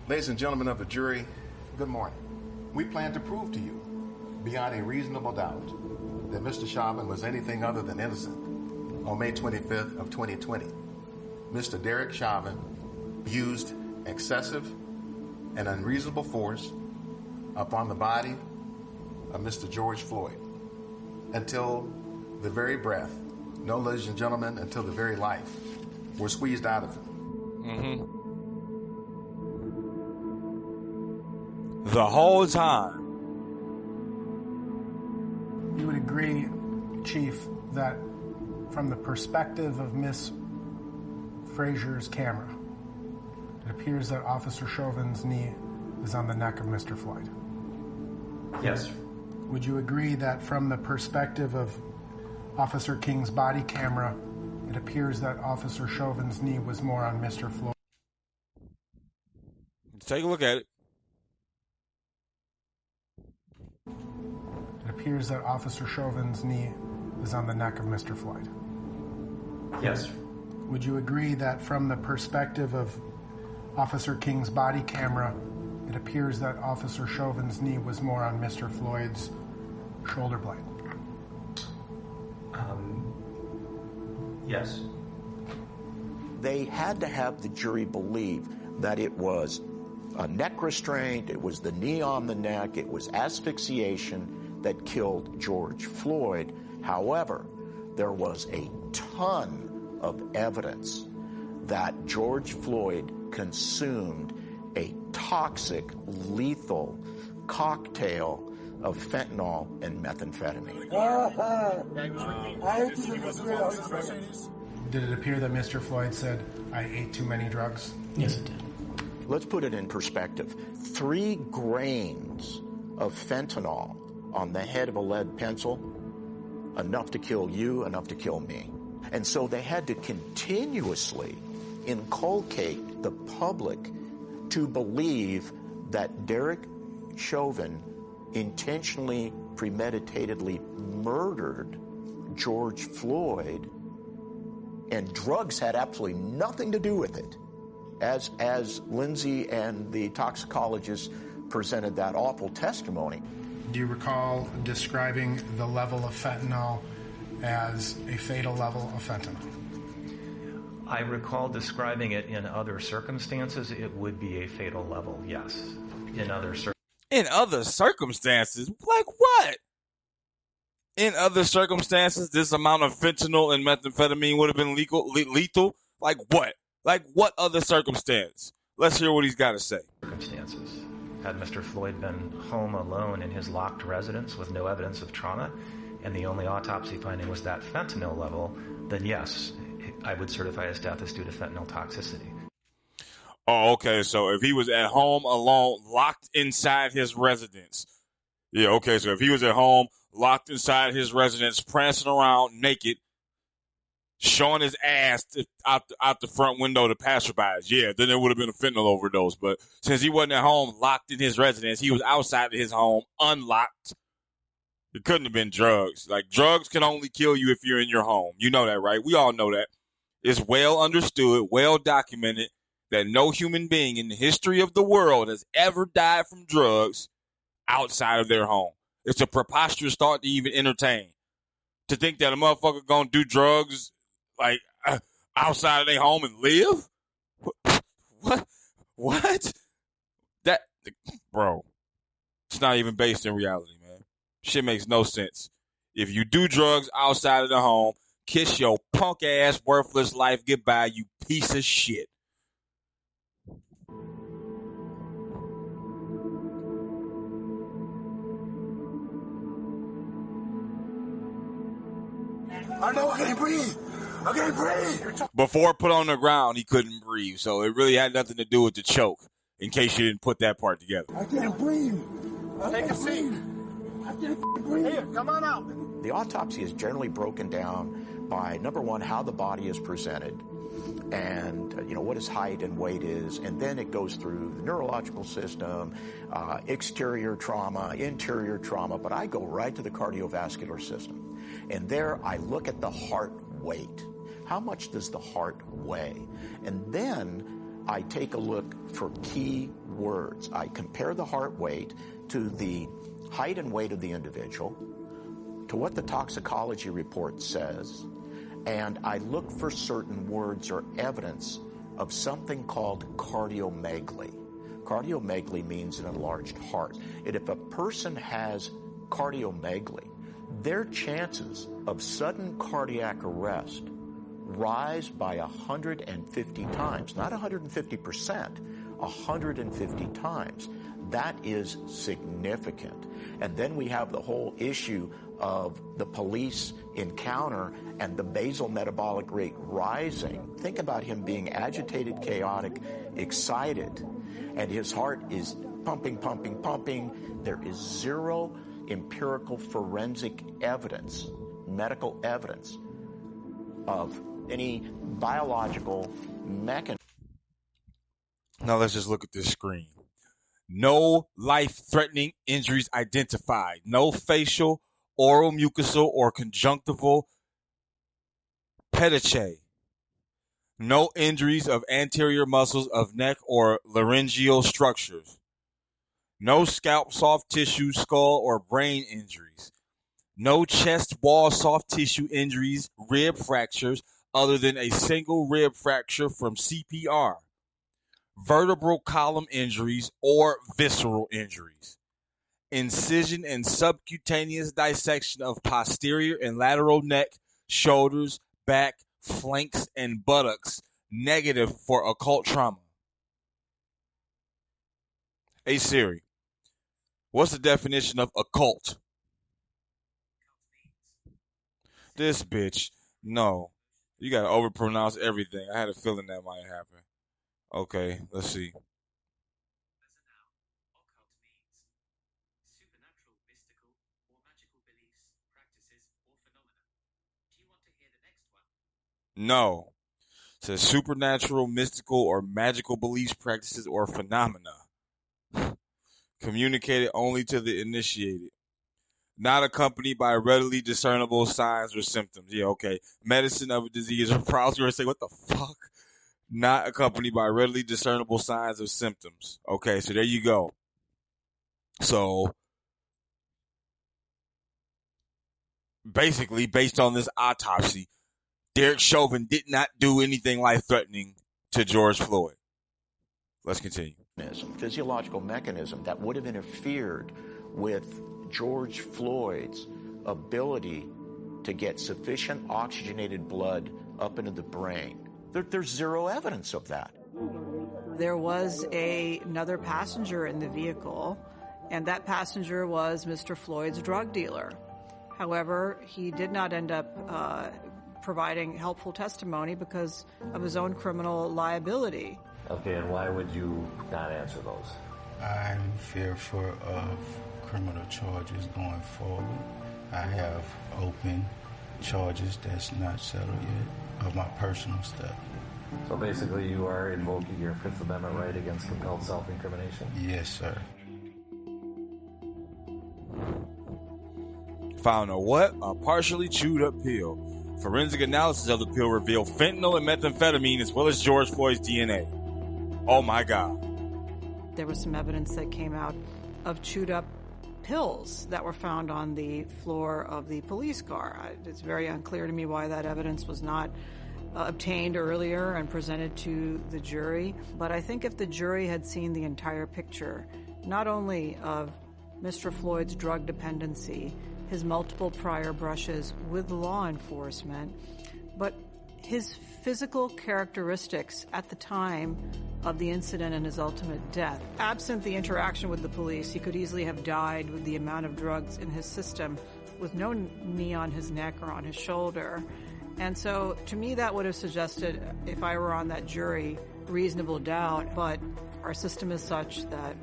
Ladies and gentlemen of the jury, good morning. We plan to prove to you, beyond a reasonable doubt, that Mr. Chauvin was anything other than innocent. On May 25th of 2020, Mr. Derek Chauvin used excessive and unreasonable force upon the body of Mr. George Floyd until the very breath, no, ladies and gentlemen, until the very life were squeezed out of him. The whole time. You would agree, Chief, that from the perspective of Miss Frazier's camera, it appears that Officer Chauvin's knee is on the neck of Mr. Floyd? Yes. Would you agree that from the perspective of Officer King's body camera, it appears that Officer Chauvin's knee was more on Mr. Floyd? Let's take a look at it. It appears that Officer Chauvin's knee is on the neck of Mr. Floyd. Yes. Would you agree that from the perspective of Officer King's body camera, it appears that Officer Chauvin's knee was more on Mr. Floyd's shoulder blade? Yes. They had to have the jury believe that it was a neck restraint, it was the knee on the neck, it was asphyxiation that killed George Floyd. However, there was a ton of evidence that George Floyd consumed a toxic, lethal cocktail of fentanyl and methamphetamine. Did it appear that Mr. Floyd said, "I ate too many drugs"? Yes, it did. Let's put it in perspective. 3 grains of fentanyl on the head of a lead pencil, enough to kill you, enough to kill me. And so they had to continuously inculcate the public to believe that Derek Chauvin intentionally, premeditatedly murdered George Floyd, and drugs had absolutely nothing to do with it. As Lindsay and the toxicologist presented that awful testimony. Do you recall describing the level of fentanyl as a fatal level of fentanyl? I recall describing it in other circumstances. It would be a fatal level, yes. In other circumstances? Like what? In other circumstances, this amount of fentanyl and methamphetamine would have been lethal? Like what? Like what other circumstance? Let's hear what he's got to say. Circumstances. Had Mr. Floyd been home alone in his locked residence with no evidence of trauma, and the only autopsy finding was that fentanyl level, then yes, I would certify his death as due to fentanyl toxicity. Oh, okay. So if he was at home alone, locked inside his residence. Yeah, okay. So if he was at home, locked inside his residence, prancing around naked, showing his ass out the front window to passerbys, yeah, then it would have been a fentanyl overdose. But since he wasn't at home, locked in his residence, he was outside of his home, unlocked. It couldn't have been drugs. Like, drugs can only kill you if you're in your home. You know that, right? We all know that. It's well understood, well documented that no human being in the history of the world has ever died from drugs outside of their home. It's a preposterous thought to even entertain. To think that a motherfucker gonna do drugs like outside of their home and live? What? That, bro, it's not even based in reality, man. Shit makes no sense. If you do drugs outside of the home, kiss your punk ass, worthless life goodbye, you piece of shit. I know I can't breathe. I can't breathe. Before put on the ground, he couldn't breathe, so it really had nothing to do with the choke, in case you didn't put that part together. I can't breathe. Take a seat. I can't breathe. Here, come on out. The autopsy is generally broken down by, number one, how the body is presented, and what his height and weight is, and then it goes through the neurological system, exterior trauma, interior trauma, but I go right to the cardiovascular system. And there I look at the heart weight. How much does the heart weigh? And then I take a look for key words. I compare the heart weight to the height and weight of the individual, to what the toxicology report says, and I look for certain words or evidence of something called cardiomegaly. Cardiomegaly means an enlarged heart. And if a person has cardiomegaly, their chances of sudden cardiac arrest rise by 150 times, not 150%, 150 times. That is significant. And then we have the whole issue of the police encounter and the basal metabolic rate rising. Think about him being agitated, chaotic, excited, and his heart is pumping, pumping, pumping. There is zero empirical forensic evidence, medical evidence of any biological mechanism. Now let's just look at this screen. No life-threatening injuries identified. No facial, oral, mucosal, or conjunctival petache. No injuries of anterior muscles of neck or laryngeal structures. No scalp, soft tissue, skull, or brain injuries. No chest wall soft tissue injuries, rib fractures, other than a single rib fracture from CPR. Vertebral column injuries or visceral injuries. Incision and subcutaneous dissection of posterior and lateral neck, shoulders, back, flanks, and buttocks, negative for occult trauma. Hey Siri, what's the definition of occult? This bitch. No. You gotta overpronounce everything. I had a feeling that might happen. Okay, let's see. No. It says supernatural, mystical, or magical beliefs, practices, or phenomena. Communicated only to the initiated. Not accompanied by readily discernible signs or symptoms. Yeah, okay. Medicine of a disease or problems. You're going to say, what the fuck? Not accompanied by readily discernible signs or symptoms. Okay, so there you go. So, basically, based on this autopsy, Derek Chauvin did not do anything life-threatening to George Floyd. Let's continue. Physiological mechanism that would have interfered with George Floyd's ability to get sufficient oxygenated blood up into the brain. There's zero evidence of that. There was another passenger in the vehicle, and that passenger was Mr. Floyd's drug dealer. However, he did not end up providing helpful testimony because of his own criminal liability. Okay, and why would you not answer those? I'm fearful of criminal charges going forward. I have open charges that's not settled yet of my personal stuff. So basically you are invoking your Fifth Amendment right against compelled self-incrimination? Yes, sir. Found a what? A partially chewed up pill. Forensic analysis of the pill revealed fentanyl and methamphetamine as well as George Floyd's DNA. Oh my God. There was some evidence that came out of chewed up pills that were found on the floor of the police car. It's very unclear to me why that evidence was not obtained earlier and presented to the jury. But I think if the jury had seen the entire picture, not only of Mr. Floyd's drug dependency, his multiple prior brushes with law enforcement, but his physical characteristics at the time of the incident and his ultimate death. Absent the interaction with the police, he could easily have died with the amount of drugs in his system with no knee on his neck or on his shoulder. And so to me that would have suggested, if I were on that jury, reasonable doubt, but our system is such that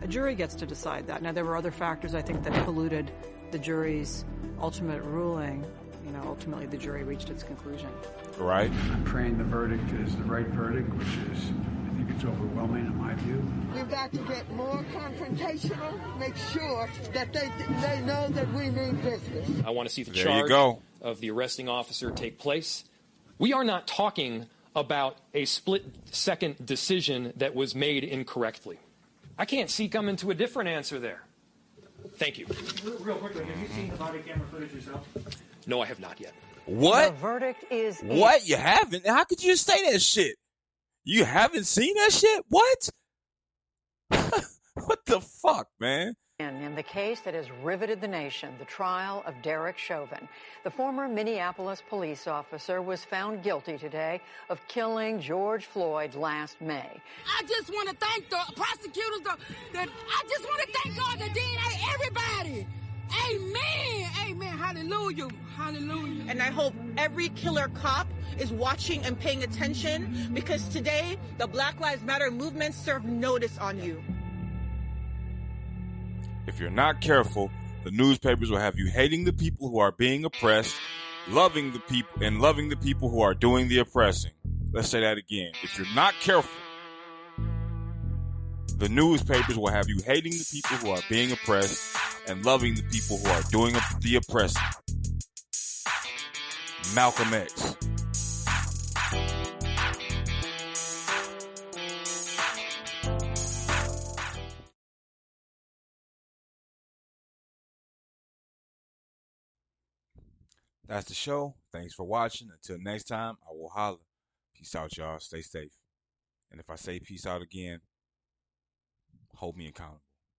a jury gets to decide that. Now there were other factors I think that polluted the jury's ultimate ruling. You know, ultimately the jury reached its conclusion. Right. I'm praying the verdict is the right verdict, which is, I think it's overwhelming in my view. We've got to get more confrontational, make sure that they know that we mean business. I want to see the charge of the arresting officer take place. We are not talking about a split-second decision that was made incorrectly. I can't see coming to a different answer there. Thank you. Real quickly, have you seen the body camera footage yourself? No, I have not yet. What? The verdict is... What? You haven't? How could you say that shit? You haven't seen that shit? What? What the fuck, man? In the case that has riveted the nation, the trial of Derek Chauvin. The former Minneapolis police officer was found guilty today of killing George Floyd last May. I just want to thank the prosecutors. I just want to thank God, the DNA, everybody. Amen. Amen. Hallelujah. Hallelujah. And I hope every killer cop is watching and paying attention, because today the Black Lives Matter movement served notice on you. If you're not careful, the newspapers will have you hating the people who are being oppressed, loving the people who are doing the oppressing. Let's say that again. If you're not careful, the newspapers will have you hating the people who are being oppressed and loving the people who are doing the oppressing. Malcolm X. That's the show. Thanks for watching. Until next time, I will holler. Peace out, y'all. Stay safe. And if I say peace out again, hold me accountable.